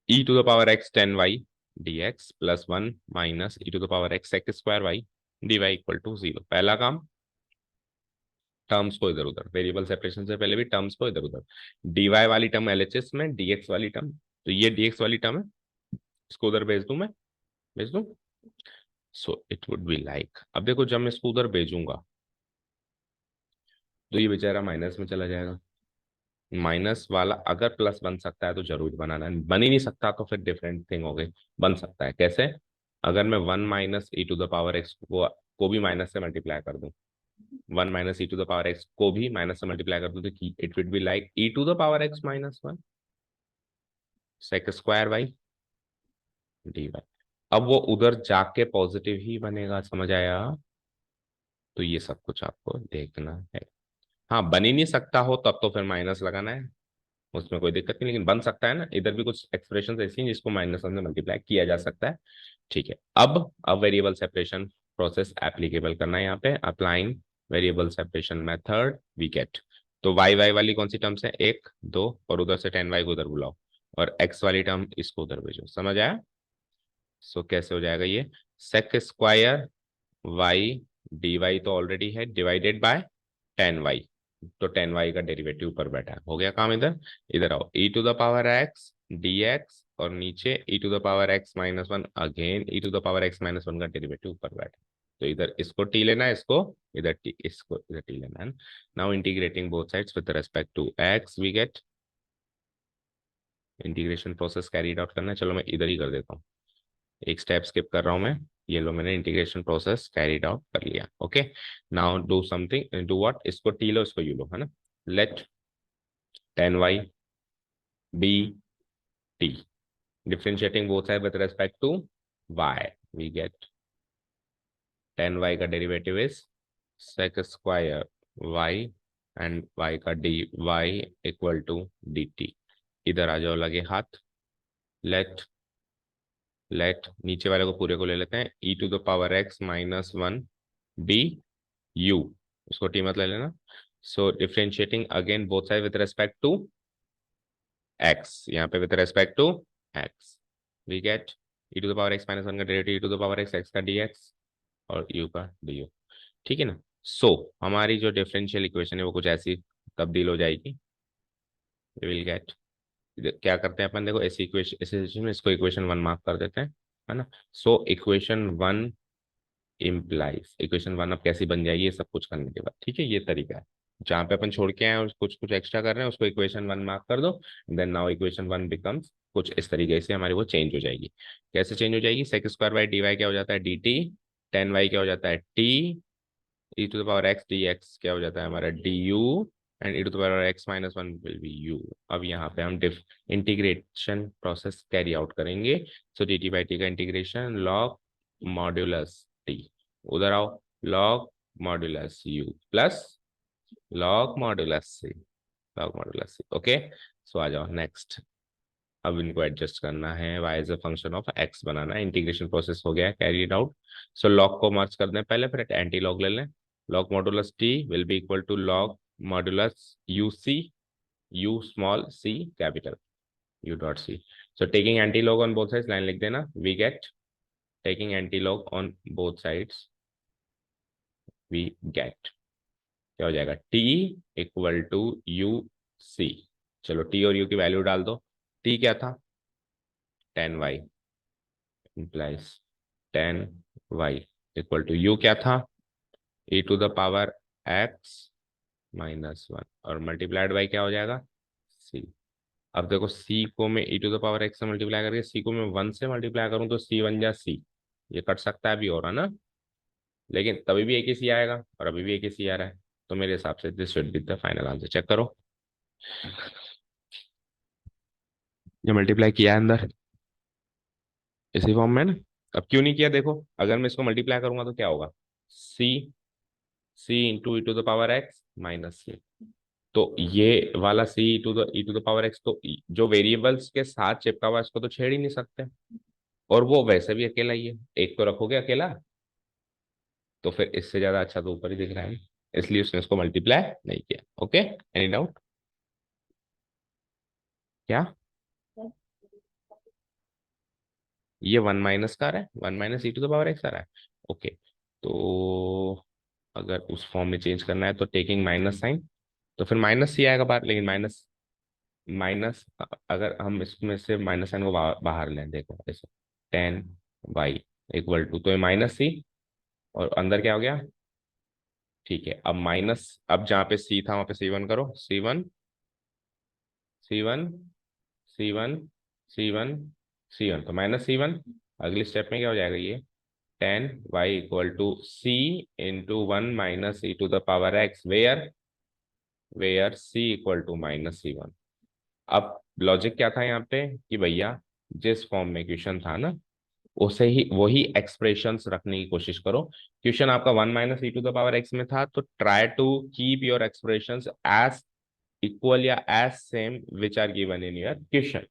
e to the power x 10y dx plus 1 minus e to the power x x square y dy equal to 0। पहला काम, टर्म्स को इधर उधर, वेरिएबल सेपरेशन से पहले भी टर्म्स को इधर उधर, dy वाली टर्म एलएचएस में, dx वाली टर्म, तो ये dx वाली टर्म है, इसको उधर भेज दूं मैं, भेज दूं। सो इट वुड बी लाइक, अब देखो जब मैं इसको उधर भेजूंगा तो ये बेचारा माइनस में चला जाएगा। माइनस वाला अगर प्लस बन सकता है तो जरूर बनाना है, बन ही नहीं सकता तो फिर डिफरेंट थिंग हो गई। बन सकता है कैसे, अगर मैं one minus e to the power x को भी माइनस से मल्टीप्लाई कर दूं, one minus e to the power x को भी माइनस से मल्टीप्लाई कर दूं, तो it will be like e to the power x minus one sec square y d y. अब वो उधर जाके पॉजिटिव ही बनेगा, समझ आया। तो ये सब कुछ आपको देखना है। हाँ, बन ही नहीं सकता हो तब तो फिर माइनस लगाना है, उसमें कोई दिक्कत नहीं, लेकिन बन सकता है ना, इधर भी कुछ एक्सप्रेशन ऐसी हैं जिसको माइनस से मल्टीप्लाई किया जा सकता है। ठीक है, अब वेरिएबल सेपरेशन प्रोसेस एप्लीकेबल करना है यहाँ पे, applying variable separation method we get. तो वाई वाई वाली कौन सी टर्म्स है, एक दो, और उधर से 10y को उधर बुलाओ, और एक्स वाली टर्म इसको उधर भेजो, समझ आया। सो कैसे हो जाएगा ये, sec square y d y तो ऑलरेडी है डिवाइडेड बाय 10y, तो 10y का डेरिवेटिव ऊपर बैठा है, हो गया काम। इधर इधर आओ, e to the power x dx, और नीचे e to the power x minus one, again e to the power x minus one का डेरिवेटिव ऊपर बैठा है। तो इधर इसको t लेना है, इसको इधर t, इसको इधर t लेना है। Now integrating both sides with respect to x we get, integration process carried out करना है। चलो मैं इधर ही कर देता हूँ, एक स्टेप स्किप कर रहा हूं मैं। ये लो, मैंने इंटीग्रेशन प्रोसेस कैरीड आउट कर लिया। Okay, now do something, do what, इसको टी लो, इसको यू लो, है ना। Let 10y be t, differentiating both side with respect to y, we get 10y का derivative is sec square y, and y का dy इक्वल टू dt। इधर आ जाओ लगे हाथ, लेट नीचे वाले को पूरे को ले लेते हैं, e to the power x minus one d u, उसको टी मत ले लेना। So differentiating again both side with respect to x, यहाँ पे with respect to x we get e to the power x minus one का derivative e to the power x, x का d x और u का d u. ठीक है ना। सो हमारी जो डिफरेंशियल इक्वेशन है वो कुछ ऐसी तब्दील हो जाएगी। वी विल गेट, क्या करते हैं अपन, देखो ऐसी इक्वेशन, इस सिचुएशन में इसको इक्वेशन वन मार्क कर देते हैं, है ना। So equation one implies, equation one अब कैसी बन जाएगी ये सब कुछ करने के बाद, ठीक है, ये तरीका है। जहाँ पे अपन छोड़ के आए और कुछ कुछ एक्स्ट्रा कर रहे हैं उसको इक्वेशन वन मार्क कर दो, then now equation one becomes कुछ इस तरीके से हमारी वो चेंज हो जाएगी। कैसे चेंज हो जाएगी, sec square by d y क्या हो जाता है डी टी, टेन वाई क्या हो जाता है t, e to the power x d x क्या हो जाता है हमारा d u, and e to the power x minus one will be u. अब यहाँ पे हम diff integration process carry out करेंगे। So d t by t का इंटीग्रेशन लॉग मॉड्यूलस टी, उधर आओ, log modulus u plus log modulus c, log modulus c. Okay, so आ जाओ नेक्स्ट। अब इनको एडजस्ट करना है, y as a function of x बनाना है, इंटीग्रेशन प्रोसेस हो गया है कैरीड आउट। सो लॉग को मर्ज कर दें पहले, फिर एंटी लॉग ले लें। Log modulus t will be equal to log modulus u c, u small c capital, u dot c. So taking anti log on both sides, line लिख देना, we get taking anti log on both sides we get क्या हो जाएगा, t equal to u c. चलो t और u की value डाल दो। t क्या था, 10y implies 10y equal to u क्या था, e to the power x minus one, और मल्टीप्लाइड बाई क्या हो जाएगा c। अब देखो c को मैं e to the power x से मल्टीप्लाई करके c को मैं वन से मल्टीप्लाई करूं तो c वन जा c, ये कट सकता है, अभी हो रहा ना, लेकिन तभी भी एक ही c आएगा और अभी भी एक ही c आ रहा है। तो मेरे हिसाब से this should be the final answer. Check करो, ये मल्टीप्लाई किया है अंदर इसी फॉर्म में ना। अब क्यों नहीं किया, देखो अगर मैं इसको मल्टीप्लाई करूंगा तो क्या होगा, c, c into e to the power x minus c. तो ये वाला c to the e to the power x, तो जो वेरिएबल्स के साथ चिपका हुआ है, इसको तो छेड़ ही नहीं सकते, और वो वैसे भी अकेला ही है, एक तो रखोगे अकेला, तो फिर इससे ज्यादा अच्छा तो ऊपर ही दिख रहा है, इसलिए उसने इसको मल्टीप्लाई नहीं किया। ओके, एनी डाउट क्या, ये वन माइनस का आ रहा है, one minus e to the power x आ रहा है। ओके, तो अगर उस फॉर्म में चेंज करना है तो टेकिंग माइनस साइन, तो फिर माइनस ही आएगा बाहर, लेकिन माइनस माइनस, अगर हम इसमें से माइनस साइन को बाहर लें, देखो ऐसे 10y इक्वल टू, तो ये माइनस सी और अंदर क्या हो गया, ठीक है। अब माइनस, अब जहाँ पे सी था वहां पे सी वन करो, c one, c one, c one, c one, c one, तो माइनस सी वन। अगली स्टेप में क्या हो जाएगा, ये 10y equal to c into one minus e to the power x, where c equal to minus c one. अब logic क्या था यहाँ पे कि भैया जिस फॉर्म में क्वेश्चन था ना, उसे ही वही एक्सप्रेशंस रखने की कोशिश करो। क्वेश्चन आपका one minus e to the power x में था, तो try to keep your expressions as equal या as same which are given in your question,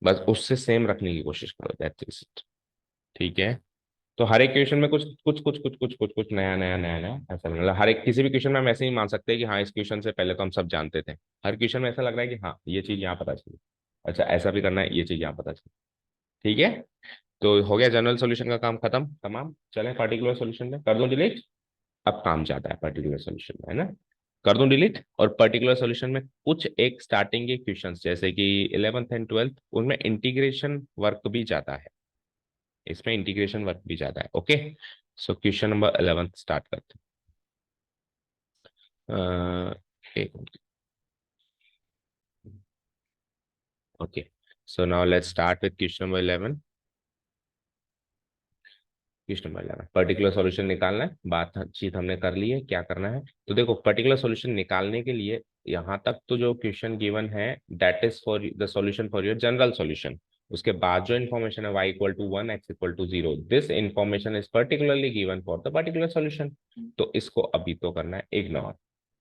बस उससे सेम रखने की कोशिश करो, दैट्स इट। ठीक है, तो हर एक क्वेश्चन में कुछ कुछ कुछ कुछ कुछ कुछ कुछ नया नया नया नया ऐसा, मतलब हर एक किसी भी क्वेश्चन में हम ऐसे ही मान सकते हैं कि हाँ इस क्वेश्चन से पहले तो हम सब जानते थे, हर क्वेश्चन में ऐसा लग रहा है कि हाँ ये चीज यहाँ पता चली, अच्छा ऐसा भी करना है, ये चीज यहाँ पता चली। ठीक है, तो हो गया जनरल सॉल्यूशन का काम खत्म तमाम। चलें पर्टिकुलर सॉल्यूशन में, कर दूं डिलीट, अब काम ज्यादा है पर्टिकुलर सॉल्यूशन में, है ना। कर दूं डिलीट, और पर्टिकुलर सॉल्यूशन में कुछ एक स्टार्टिंग के क्वेश्चंस जैसे कि 11th एंड 12th, उनमें इंटीग्रेशन वर्क भी ज्यादा है, इसमें इंटीग्रेशन वर्क भी ज्यादा है। Okay, so question number 11 start करते हैं। Okay, so now let's start with question number 11। Question number 11 particular solution निकालना है, बातचीत हमने कर ली है, क्या करना है। तो देखो पर्टिकुलर सॉल्यूशन निकालने के लिए यहाँ तक तो जो क्वेश्चन गिवन है that is for the solution for your general solution. उसके बाद जो इन्फॉर्मेशन है y equal to one, x equal to zero, this information is particularly given for the particular solution. तो इसको अभी तो करना है इग्नोर,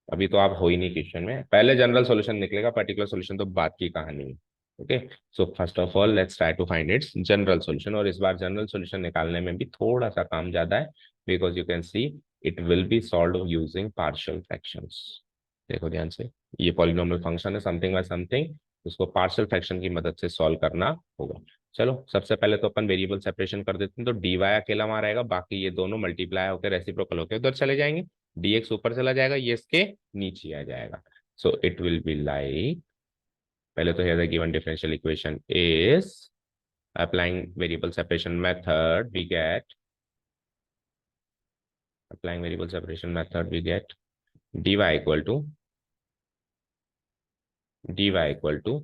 अभी तो आप हो ही नहीं क्वेश्चन में, पहले जनरल सॉल्यूशन निकलेगा, पर्टिकुलर सॉल्यूशन तो बात की कहानी है। Okay, so first of all let's try to find its general solution, और इस बार जनरल सॉल्यूशन निकालने में भी थोड़ा सा काम ज्यादा है, because you can see it will B solve using partial fractions. देखो ध्यान से, ये पॉलिनोमियल फंक्शन है समथिंग बाय समथिंग, उसको पार्शियल फ्रैक्शन की मदद से सॉल्व करना होगा। चलो सबसे पहले तो अपन वेरिएबल सेपरेशन कर देते हैं, तो dy अकेला वहां रहेगा, बाकी ये दोनों मल्टीप्लाई होकर रेसिप्रोकल होकर उधर चले जाएंगे, dx ऊपर चला जाएगा, ये इसके नीचे आ जाएगा। So it will be like, पहले तो here the given differential equation is applying variable separation method we get, applying variable separation method we get dy equal to, dy equal to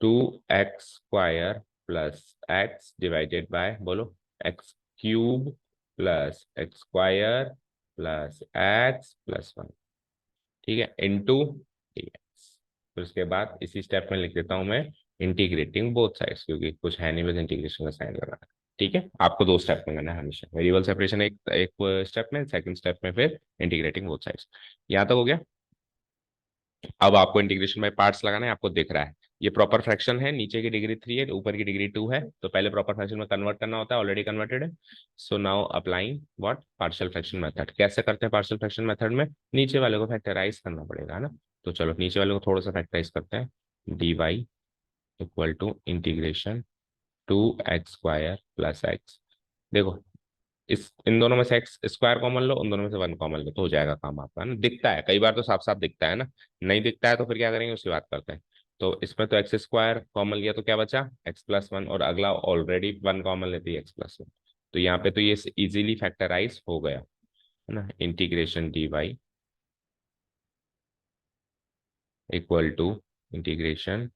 2x square plus x divided by, बोलो, x cube plus x square plus x plus 1, ठीक है, into dx। फिर उसके बाद इसी step में लिख देता हूं मैं इंटीग्रेटिंग बोथ साइड्स, क्योंकि कुछ है नहीं, बस इंटीग्रेशन का साइन लगाना। ठीक है, आपको दो स्टेप में करना है हमेशा, वेरिएबल सेपरेशन एक एक स्टेप में, सेकंड स्टेप में फिर इंटीग्रेटिंग बोथ साइड्स। यहाँ तक हो गया। अब आपको इंटीग्रेशन बाय पार्ट्स लगाना है, आपको दिख रहा है ये प्रॉपर फ्रैक्शन है, नीचे की डिग्री 3 है, ऊपर की डिग्री 2 है, तो पहले प्रॉपर फ्रैक्शन में कन्वर्ट करना होता है, ऑलरेडी कन्वर्टेड है। So now applying what, partial fraction method. कैसे करते हैं पार्शियल फ्रैक्शन मेथड में, नीचे वाले को फैक्टराइज करना पड़ेगा, है ना। तो चलो नीचे वाले को थोड़ा सा फैक्टराइज करते हैं, d y equal to integration 2x² plus x. देखो इस इन दोनों में से एक्स स्क्वायर कॉमन लो, उन दोनों में से 1 कॉमन लो, तो हो जाएगा काम आपका, है ना। दिखता है कई बार तो साफ साफ दिखता है ना, नहीं दिखता है तो फिर क्या करेंगे उसकी बात करते हैं। तो इसमें तो एक्स स्क्वायर कॉमन लिया तो क्या बचा, x+1, और अगला ऑलरेडी 1 कॉमन लेते ही x+1, तो यहाँ पे तो ये इजीली फैक्टराइज हो गया, है ना। Integration d y equal to integration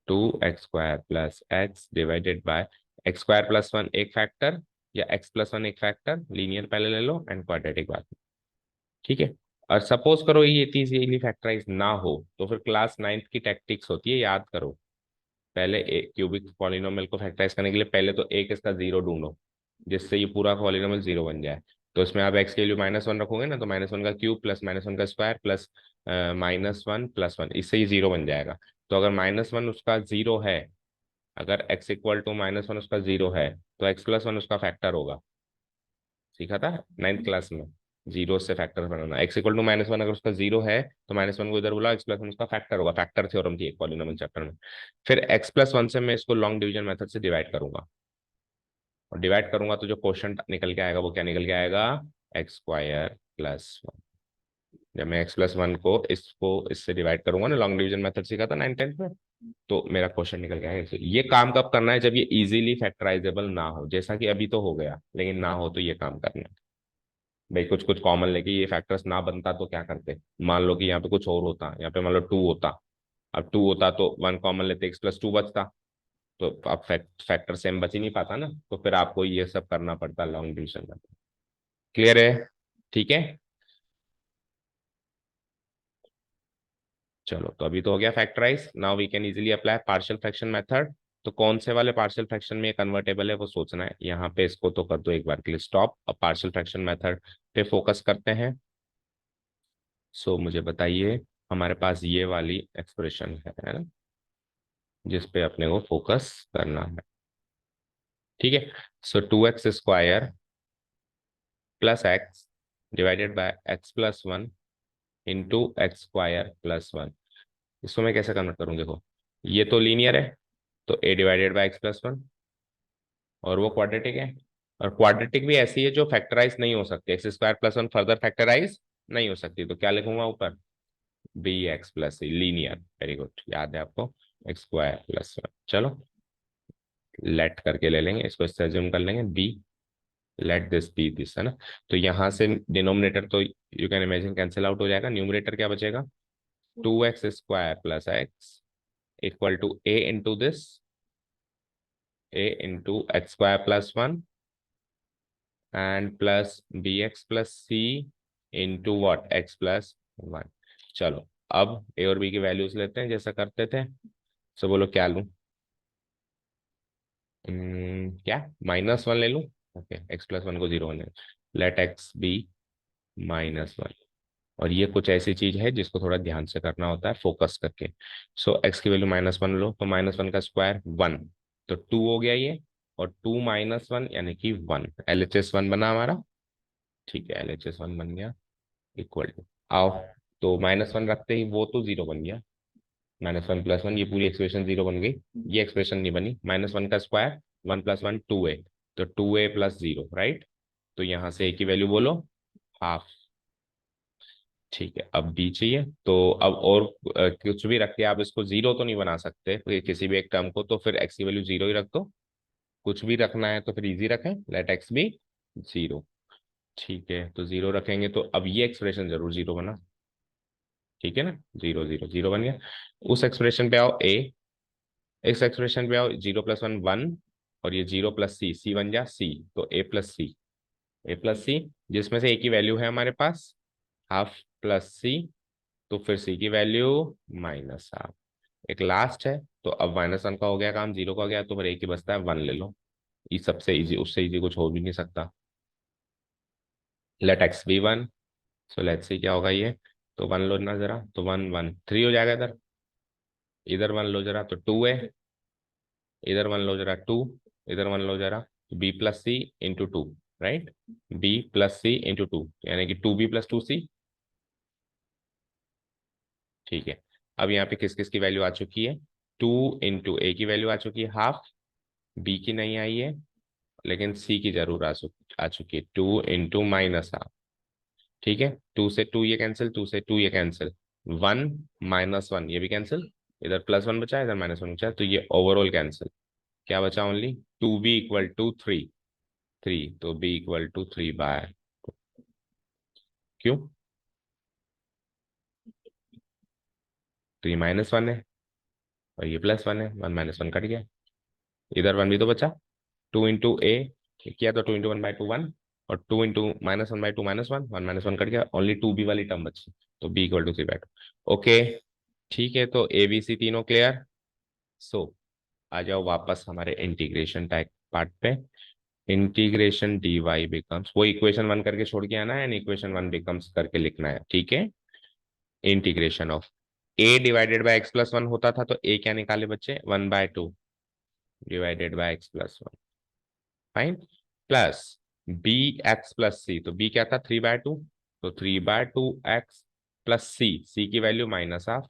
2x² plus x divided by x² + 1 एक फैक्टर, या x+1 एक फैक्टर, लीनियर पहले ले लो एंड क्वाड्रेटिक बाद में। ठीक है, और सपोज करो ये चीज इजीली फैक्टराइज ना हो, तो फिर क्लास 9th की टैक्टिक्स होती है, याद करो। पहले एक क्यूबिक पॉलिनोमियल को फैक्टराइज करने के लिए पहले तो एक इसका जीरो ढूंढो, जिससे ये पूरा पॉलिनोमियल जीरो बन जाए। तो इसमें आप x के लिए -1 रखोगे ना, तो -1 का क्यूब प्लस -1 का स्क्वायर प्लस -1 + 1, इससे ही जीरो बन जाएगा। तो अगर -1 उसका जीरो है, अगर x इक्वल टू -1 उसका जीरो है, तो x+1 उसका फैक्टर होगा। सीखा था 9th क्लास में, जीरो से फैक्टर बनाना। x इक्वल टू -1 अगर उसका जीरो है, तो -1 को इधर बुलाओ, x+1 उसका फैक्टर होगा, फैक्टर थ्योरम थी एक पॉलिनोमियल चैप्टर में। फिर x+1 से मैं इसको लॉन्ग डिवीजन मेथड से डिवाइड करूंगा, और डिवाइड करूंगा तो जो क्वोशंट निकल के आएगा वो क्या निकल के आएगा, x² + 1। जब मैं x+1 को इसको इससे डिवाइड करूंगा ना, लॉन्ग डिवीजन मेथड सीखा था 9th 10th में, तो मेरा क्वेश्चन निकल गया है। ये काम कब करना है, जब ये इजीली फैक्टराइजेबल ना हो, जैसा कि अभी तो हो गया, लेकिन ना हो तो ये काम करना है। भाई कुछ कुछ कॉमन लेके ये फैक्टर्स ना बनता तो क्या करते, मान लो कि यहाँ पे कुछ और होता, यहाँ पे मान लो 2 होता, अब 2 होता तो 1 कॉमन लेते, x+2 बचता, तो अब फैक्टर सेम बच ही नहीं पाता ना, तो फिर आपको ये सब करना पड़ता लॉन्ग डिवीजन में। क्लियर है, ठीक है। चलो तो अभी तो हो गया factorise, now we can easily apply partial fraction method. तो कौन से वाले पार्शियल फ्रैक्शन में कन्वर्टेबल है वो सोचना है, यहाँ पे इसको तो कर दो एक बार के लिए स्टॉप, अब पार्शियल फ्रैक्शन मेथड पे फोकस करते हैं। सो मुझे बताइए, हमारे पास ये वाली एक्सप्रेशन है ना, जिस पे अपने को फोकस करना है। ठीक है, सो 2x² plus x divided bye x+1 into x² + 1, इसको मैं कैसे कन्वर्ट करूँ, देखो ये तो लीनियर है, तो a डिवाइडेड बाय x+1, और वो क्वाड्रेटिक है, और क्वाड्रेटिक भी ऐसी है जो फैक्टराइज नहीं हो सकती, x² + 1 फर्दर फैक्टराइज नहीं हो सकती, तो क्या लिखूंगा ऊपर, bx+c, लीनियर, वेरी गुड, याद है आपको, x² + 1। चलो लेट करके ले लेंगे इसको, इससे अज्यूम कर लेंगे b, let this be this, है ना। तो यहाँ से डिनोमिनेटर तो you can imagine cancel out हो जाएगा, न्यूमरेटर क्या बचेगा, 2x² + x equal to a into this, a into x² + 1 and plus bx+c into what, x+1। चलो अब a और b की वैल्यूज लेते हैं जैसा करते थे। सो बोलो क्या लूं, क्या -1 ले लूं, ओके, x+1 को 0 होने, लेट x बी -1। और ये कुछ ऐसी चीज है जिसको थोड़ा ध्यान से करना होता है, फोकस करके। सो x की वैल्यू -1 लो, तो -1 का स्क्वायर 1, तो 2 हो गया ये, और 2 - 1 यानी कि 1, LHS 1 बना हमारा। ठीक है, LHS 1 बन गया। इक्वल टू, आओ, तो -1 रखते ही वो तो जीरो बन गया, -1 + 1, ये पूरी एक्सप्रेशन जीरो बन गई। ये एक्सप्रेशन नहीं बनी, -1 का स्क्वायर, 1 + 1 2a, तो 2a + 0, राइट। तो यहाँ से a की वैल्यू बोलो हाफ। ठीक है, अब b चाहिए, तो अब और कुछ भी रख के आप इसको जीरो तो नहीं बना सकते किसी भी एक टर्म को, तो फिर x की वैल्यू जीरो ही रख दो। कुछ भी रखना है तो फिर इजी रखें, लेट x बी जीरो। ठीक है, तो जीरो रखेंगे, तो अब ये एक्सप्रेशन जरूर जीरो बना। ठीक है ना, 0 0 0 बन गया। उस एक्सप्रेशन पे आओ a, इस एक्सप्रेशन पे आओ, 0 + 1 1, और ये 0 + c, c बन गया c, तो a + c, जिसमें से a की वैल्यू है हमारे पास हाफ प्लस c, तो फिर c की वैल्यू -हाफ। एक लास्ट है, तो अब -1 का हो गया काम, 0 का हो गया, तो फिर a की बचता है 1 ले लो। ये सबसे इजी, उससे इजी कुछ हो भी नहीं सकता। Let x be 1, so let c क्या होगा ये, तो 1 लो ना जरा, तो 1 1 3 हो जाएगा इधर, इधर 1 लो जरा तो 2 है, इधर 1 लो जरा 2, इधर 1 लो जरा, b + c × 2, right, b + c × 2, यानी कि 2b + 2c। ठीक है, अब यहाँ पे किस किस की वैल्यू आ चुकी है, 2 × a की वैल्यू आ चुकी है हाफ, b की नहीं आई है, लेकिन c की जरूर आ चुकी है, 2 × -हाफ। ठीक है, 2 से 2 ये कैंसिल, 2 से 2 ये कैंसिल, 1 -1 ये भी कैंसिल, इधर +1 बचा, इधर -1 बचा, तो ये ओवरऑल कैंसिल। क्या बचा ओनली, 2b = 3, 3, तो b = 3/, क्यों, 3 -1 है और ये +1 है, 1 -1 कट गया, इधर 1 भी तो बचा, 2 × a किया तो 2 × 1/2 1, और 2 × -1/2 -1, 1 -1 कट गया, ओनली 2b वाली टर्म बची, तो b = 3/2। ओके, ठीक है, तो ए बी सी तीनों क्लियर। सो आ जाओ वापस हमारे इंटीग्रेशन टाइप पार्ट पे। इंटीग्रेशन dy बिकम्स, वो इक्वेशन 1 करके छोड़ के आना है, एंड इक्वेशन 1 बिकम्स करके लिखना है, ठीक है। इंटीग्रेशन ऑफ a/x + 1 होता था, तो a क्या निकाले बच्चे, 1/2 / x + 1, fine, plus bx + c, तो b क्या था, 3/2, तो 3/2x + c की value -half,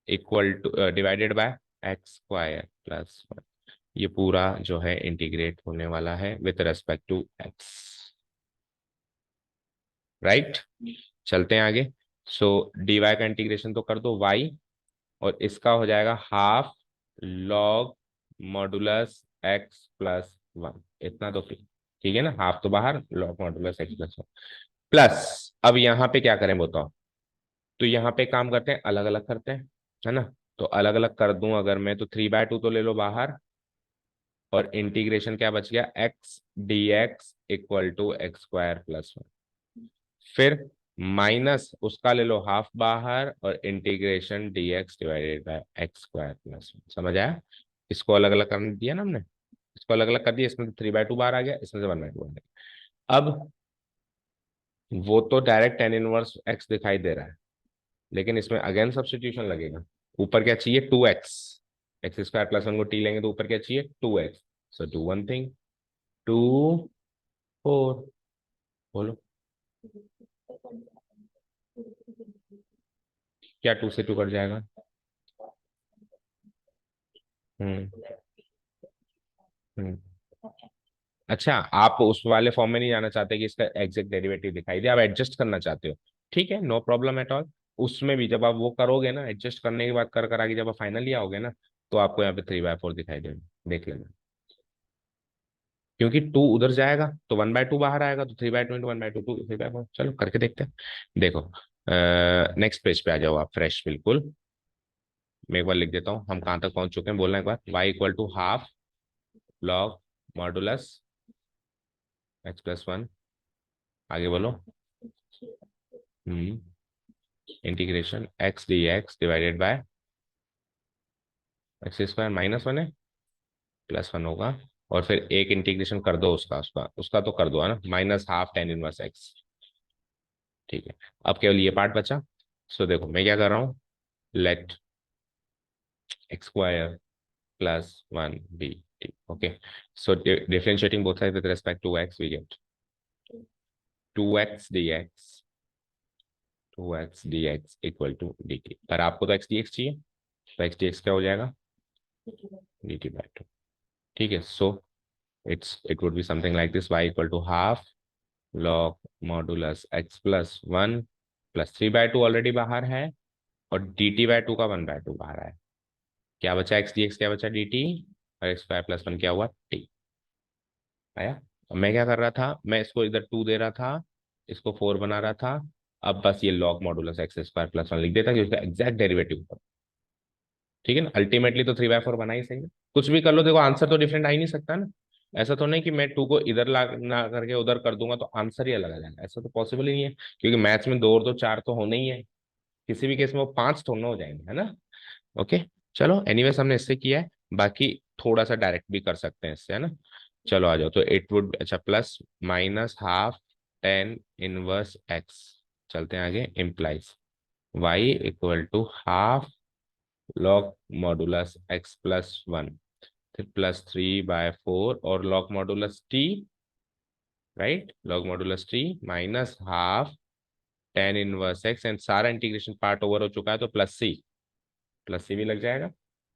equal to /x² + 1, ये पूरा जो है इंटीग्रेट होने वाला है with respect to x, right. चलते हैं आगे। सो dy का इंटीग्रेशन तो कर दो y, और इसका हो जाएगा हाफ लॉग मॉडुलस x + 1, इतना तो ठीक है ना, हाफ तो बाहर, लॉग मॉडुलस x + 1, प्लस अब यहाँ पे क्या करें बताओ, तो यहाँ पे काम करते हैं, अलग अलग करते हैं, है ना। तो अलग अलग कर दूं अगर मैं, तो 3/2 तो ले लो बाहर, और इंटीग्रेशन क्या बच गया, x dx = x² + 1, फिर माइनस उसका ले लो हाफ बाहर, और इंटीग्रेशन dx/x²+ 1, समझ आया। इसको अलग अलग कर दिया ना हमने, इसको अलग अलग कर दिया, इसमें 3/2 बाहर आ गया, इसमें से 1/2 आ गया। अब वो तो डायरेक्ट tan−1x दिखाई दे रहा है, लेकिन इसमें अगेन सब्स्टिट्यूशन लगेगा। ऊपर क्या चाहिए, 2x, x² + 1 को t लेंगे तो ऊपर क्या चाहिए, 2x, so do one thing, 2 4, बोलो क्या 2 से 2 कट जाएगा। हम्म हम्म अच्छा, आप उस वाले फॉर्म में नहीं जाना चाहते कि इसका एग्जैक्ट डेरिवेटिव दिखाई दे, आप एडजस्ट करना चाहते हो, ठीक है, नो प्रॉब्लम एट ऑल। उसमें भी जब आप वो करोगे ना, एडजस्ट करने के बाद कर कर आगे जब आप फाइनली आओगे ना, तो आपको यहाँ पे 3/4 दिखाई देगा, देख लेना। क्योंकि 2 उधर जाएगा तो 1/2 बाहर आएगा, तो 3/2 × 1/2 2 3/4, चलो करके देखते हैं। देखो, नेक्स्ट पेज पे आ जाओ आप फ्रेश बिल्कुल, मैं एक बार लिख देता हूँ हम कहाँ तक पहुंच चुके हैं, बोलना एक बार, y = half log modulus x + 1, आगे बोलो। इंटीग्रेशन x dx / x² -1 है, +1 होगा, और फिर एक इंटीग्रेशन कर दो उसका, उसका तो कर दो, है ना, -हाफ tan−1x। ठीक है, अब केवल ये पार्ट बचा। सो देखो मैं क्या कर रहा हूँ, let x² + 1 b, okay. So differentiating both side with respect to x, we get 2x dx 2x dx equal to dt, पर आपको तो x dx चाहिए, तो x dx क्या हो जाएगा, dt/2। ठीक है, सो it would be something like this, y equal to half log modulus x plus 1 plus 3/2 already बाहर है, और dt/2 का 1/2 बाहर है। क्या बचा, x dx क्या बचा, dt, और x² + 1 क्या हुआ, t आया। अब मैं क्या कर रहा था, मैं इसको इधर 2 दे रहा था, इसको 4 बना रहा था। अब बस ये log मॉडुलस x² + 1 लिख देता कि उसका एग्जैक्ट डेरिवेटिव। ठीक है ना, अल्टीमेटली तो 3/4 बना ही सही है। कुछ भी कर लो, देखो आंसर तो डिफरेंट आ ही नहीं सकता ना। ऐसा तो नहीं कि मैं 2 को इधर ला ना करके उधर कर दूंगा तो आंसर ही अलग आ जाएगा, ऐसा तो पॉसिबल ही नहीं है, क्योंकि मैथ्स में 2 और 2 4 तो होने ही है। किसी भी केस में वो 5 थोड़ा हो जाएंगे, है ना। ओके, चलो एनीवेज हमने इससे किया है, बाकी थोड़ा सा डायरेक्ट भी कर सकते हैं इससे, है ना। चलो आ जाओ, तो इट वुड, अच्छा, plus minus half tan inverse x, चलते हैं आगे, implies y equal to half log modulus x + 1, फिर +3/4 और log modulus t, right, log modulus t minus half tan inverse x, and सारा इंटीग्रेशन पार्ट ओवर हो चुका है, तो प्लस सी भी लग जाएगा।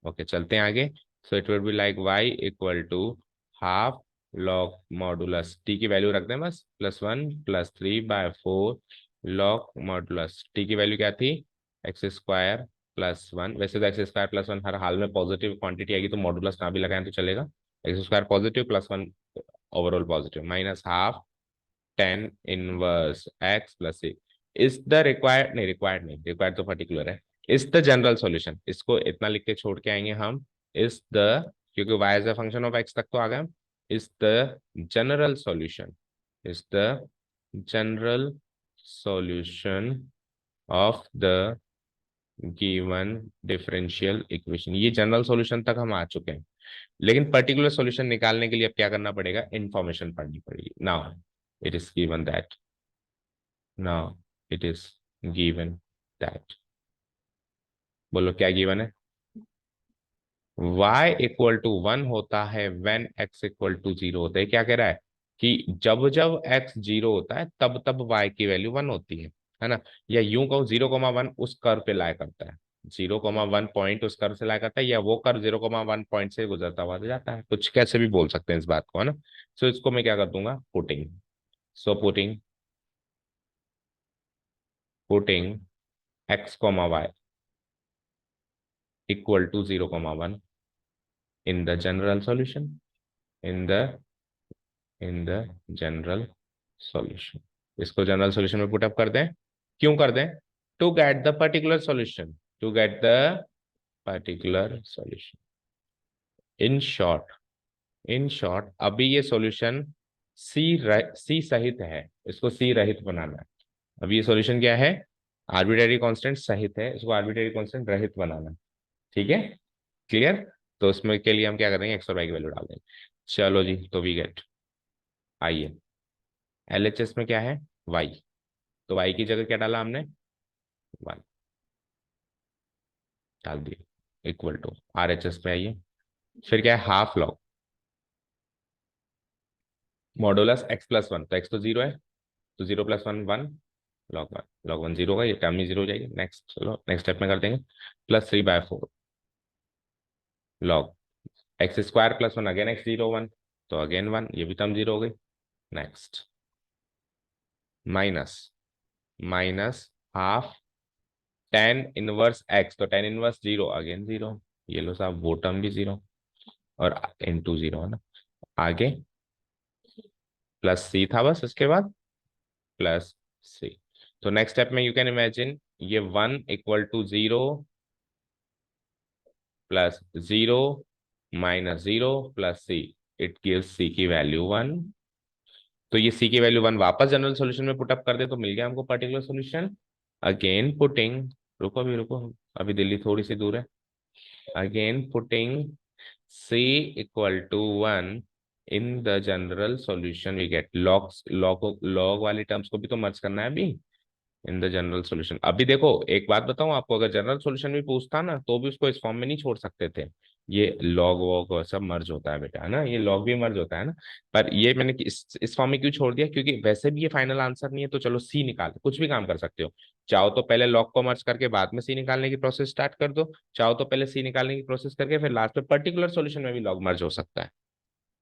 ओके, चलते हैं आगे। So it would be like y equal to half log modulus t की वैल्यू रख दें बस, +1 +3/4 लॉग मॉडुलस t की वैल्यू क्या थी, x² + 1। वैसे तो x² + 1 हर हाल में पॉजिटिव क्वांटिटी आएगी, तो मॉडुलस ना भी लगाएं तो चलेगा। x² positive +1 overall positive, minus half tan inverse x plus c is the required, नहीं रिक्वायर्ड नहीं, रिक्वायर्ड तो पर्टिकुलर है, इज द जनरल सॉल्यूशन। इसको इतना लिख के छोड़ के आएंगे हम, इज द, क्योंकि y as a function of x तक तो आ गए, is the general solution, is the general solution of the given differential equation. ये जनरल सॉल्यूशन तक हम आ चुके हैं, लेकिन पर्टिकुलर सॉल्यूशन निकालने के लिए अब क्या करना पड़ेगा, इंफॉर्मेशन पढ़नी पड़ेगी। Now it is given that, now it is given that, बोलो क्या गिवन है, y इक्वल टू 1 होता है व्हेन x इक्वल टू 0 होता है। क्या कह रहा है कि जब जब x 0 होता है तब तब y की वैल्यू 1 होती है ना। या यूं कहो 0,1 उस कर्व पे लाया करता है, 0,1 पॉइंट उस कर्व से लाया करता है, या वो कर्व 0,1 पॉइंट से गुजरता हुआ जाता है, कुछ कैसे भी बोल सकते हैं इस बात को, है ना। सो इसको मैं क्या कर दूंगा, putting, so putting x, y equal to 0,1 in the general solution, in the general solution। इसको जनरल सॉल्यूशन में पुटअप कर दें, क्यों कर दें, to get the particular solution, to get the particular solution. In short, in short अभी ये solution सी सहित है, इसको सी रहित बनाना है। अभी ये सॉल्यूशन क्या है, आर्बिट्रेरी कांस्टेंट सहित है, इसको आर्बिट्रेरी कांस्टेंट रहित बनाना है। ठीक है, क्लियर। तो उसमें के लिए हम क्या करेंगे, x और y की वैल्यू डाल देंगे। चलो जी, तो वी गेट, आइए, LHS में क्या है, y, तो y की जगह क्या डाला हमने, 1 डाल दिया, इक्वल टू RHS पे आइए, फिर क्या है, हाफ लॉग मॉडुलस x + 1, तो x तो 0 है, तो 0 + 1 1, log 1 0 का, ये टर्म ही 0 हो जाएगी। नेक्स्ट, चलो नेक्स्ट स्टेप में कर देंगे, +3/4 लॉग x² + 1, अगेन x 0 1, तो अगेन 1, ये भी टर्म 0 हो गई। Next, minus minus half tan inverse x, तो टेन इनवर्स 0, अगेन 0, ये लो साहब, वो टर्म भी 0, और इनटू 0, है ना। आगे +c था बस, उसके बाद +c। तो नेक्स्ट स्टेप में यू कैन इमेजिन, ये 1 equal to 0 plus 0 minus 0 plus c, it gives c की वैल्यू 1। तो ये c की वैल्यू 1 वापस जनरल सॉल्यूशन में पुटअप कर दे, तो मिल गया हमको पर्टिकुलर सॉल्यूशन। अगेन पुटिंग, रुको अभी रुको, अभी दिल्ली थोड़ी सी दूर है। Again putting c equal to 1 in the general solution, we get log वाली टर्म्स को भी तो मर्ज करना है अभी, इन द जनरल सॉल्यूशन। अभी देखो एक बात बताऊं आपको, अगर जनरल सॉल्यूशन भी पूछता ना तो भी उसको इस फॉर्म में नहीं छोड़ सकते थे, ये लॉग वॉग और सब मर्ज होता है बेटा, है ना, ये लॉग भी मर्ज होता है ना। पर ये मैंने इस फॉर्म में क्यों छोड़ दिया, क्योंकि वैसे भी ये फाइनल आंसर नहीं है, तो चलो सी निकाल, कुछ भी काम कर सकते हो। चाहो तो पहले लॉग को मर्ज करके बाद में सी निकालने की प्रोसेस स्टार्ट कर दो, चाहो तो पहले सी निकालने की प्रोसेस करके फिर लास्ट में पर्टिकुलर सॉल्यूशन में भी लॉग मर्ज हो सकता है।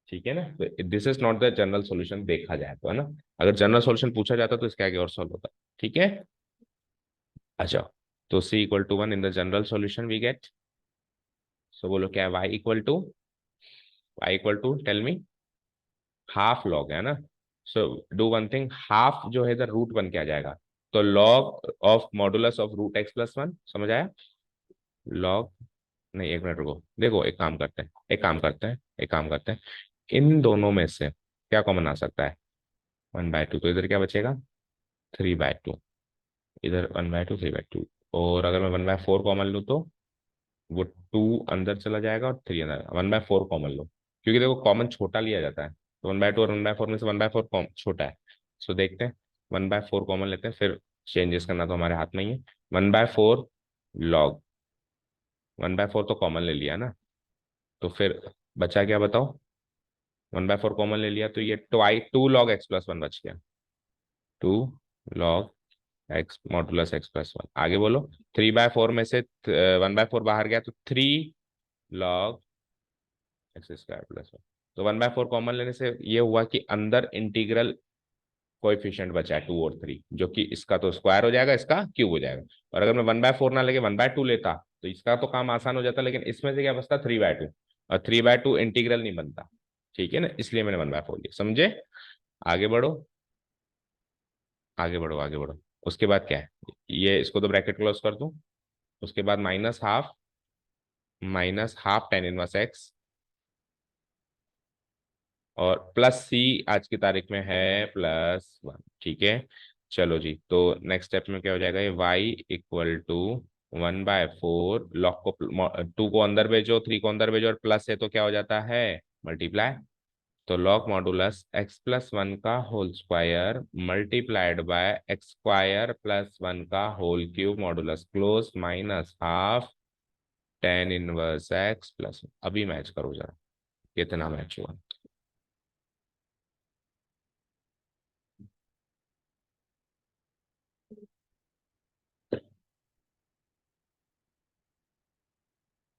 ठीक है ना, तो this is not the general solution देखा जाए तो, है ना। अगर जनरल सॉल्यूशन पूछा जाता तो इसके आगे और सॉल्व होता। ठीक है, अच्छा, तो c equal to 1 in the general solution we get. So बोलो क्या है, y equal to tell me, half log, है ना। So do one thing, half जो है इधर रूट बन के आ जाएगा, तो log of modulus of root x plus one, समझ आया। लॉग, नहीं एक मिनट रुको, देखो एक काम करते हैं, एक काम करते हैं, इन दोनों में से क्या कॉमन आ सकता है, 1/2, तो इधर क्या बचेगा, 3/2, इधर 1/2 3/2, और अगर मैं 1/4 कॉमन लूँ तो वो 2 अंदर चला जाएगा और 3 अंदर, 1/4 कॉमन लो, क्योंकि देखो कॉमन छोटा लिया जाता है, तो 1/2 और 1/4 में से 1/4 छोटा है। सो देखते हैं, 1/4 कॉमन लेते हैं, फिर चेंजेस करना तो हमारे हाथ में ही है। 1/4 लॉग, 1/4 तो कॉमन ले लिया ना, तो फिर बचा क्या बताओ, 1/4 कॉमन ले लिया तो ये 2 log x+1 बच गया, 2 log x मॉडुलस x+1, आगे बोलो, 3/4 में से 1/4 बाहर गया तो 3 log x² + 1, तो 1/4 कॉमन लेने से ये हुआ कि अंदर इंटीग्रल कोएफिशिएंट बचा है 2 और 3, जो कि इसका तो स्क्वायर हो जाएगा, इसका क्यूब हो जाएगा। और अगर मैं 1/4 ना लेके 1/2 लेता तो इसका तो काम आसान हो जाता, लेकिन इसमें से क्या बचता, 3/2, और 3/2 इंटीग्रल नहीं बनता। ठीक है ना, इसलिए मैंने 1/4 लिया, समझे। आगे बढ़ो, आगे बढ़ो, आगे बढ़ो। उसके बाद क्या है, ये इसको तो ब्रैकेट क्लोज कर दूं, उसके बाद minus half tan inverse x, और प्लस सी आज की तारीख में है +1। ठीक है, चलो जी, तो नेक्स्ट स्टेप में क्या हो जाएगा, ये y = 1/4, लॉग को 2 को अंदर भेजो, 3 को अंदर भेजो, और प्लस है तो क्या हो जाता है, मल्टीप्लाई, तो लॉग मॉडुलस x+1 का whole square multiplied by x² + 1 का whole cube modulus close minus half tan inverse x+1। अभी मैच करो जरा, कितना मैच हुआ।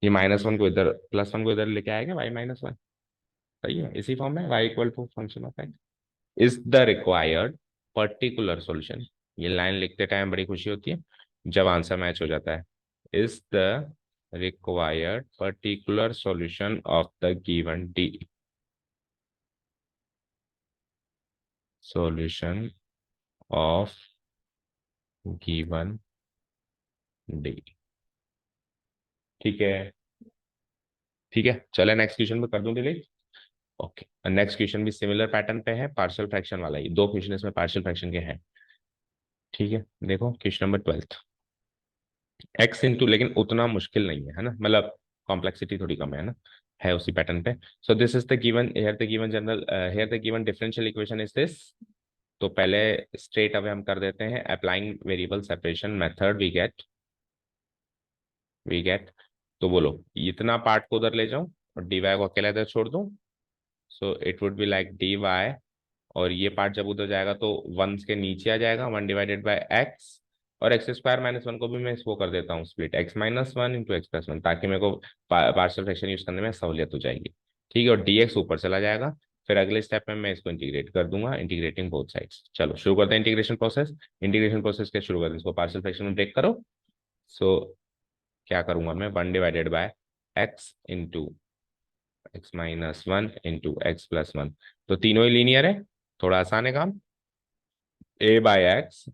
ये -1 को इधर, +1 को इधर लेके आएगा, y-1, सही है, इसी फॉर्म में y = function of x is the required particular solution. ये लाइन लिखते टाइम बड़ी खुशी होती है जब आंसर मैच हो जाता है, is the required particular solution of the given D, solution of given D. ठीक है, ठीक है, चले नेक्स्ट क्वेश्चन में कर दूं डिलीट। ओके, नेक्स्ट क्वेश्चन भी सिमिलर पैटर्न पे है, पार्शियल फ्रैक्शन वाला ही, दो क्वेश्चन इसमें पार्शियल फ्रैक्शन के हैं। ठीक है, देखो क्वेश्चन नंबर 12, एक्स इंटू, लेकिन उतना मुश्किल नहीं है ना, मतलब कॉम्प्लेक्सिटी थोड़ी कम है उसी पैटर्न पे। So this is the given, here the given general, here the given differential equation is this. तो पहले स्ट्रेट अवे हम कर देते हैं, applying variable separation method, we get, तो बोलो इतना पार्ट को उधर ले जाऊं और dy को अकेला इधर छोड़ दूं, सो it would be like dy, और ये पार्ट जब उधर जाएगा तो 1 के नीचे आ जाएगा, 1/x, और x² - 1 को भी मैं इसको कर देता हूँ स्प्लिट, x-1 × x+1, ताकि मेरे को पार्शियल फ्रैक्शन यूज करने में सहूलियत हो जाएगी। ठीक है, और dx ऊपर चला जाएगा, फिर अगले स्टेप में मैं इसको इंटीग्रेट कर दूंगा, इंटीग्रेटिंग बोथ साइड्स। चलो शुरू करते हैं इंटीग्रेशन प्रोसेस। इंटीग्रेशन प्रोसेस के शुरू करते हैं, इसको पार्शियल फ्रैक्शन में ब्रेक करो। सो क्या करूंगा मैं, 1/x × x-1 तो तीनों ही लीनियर है, थोड़ा आसान है काम, a/x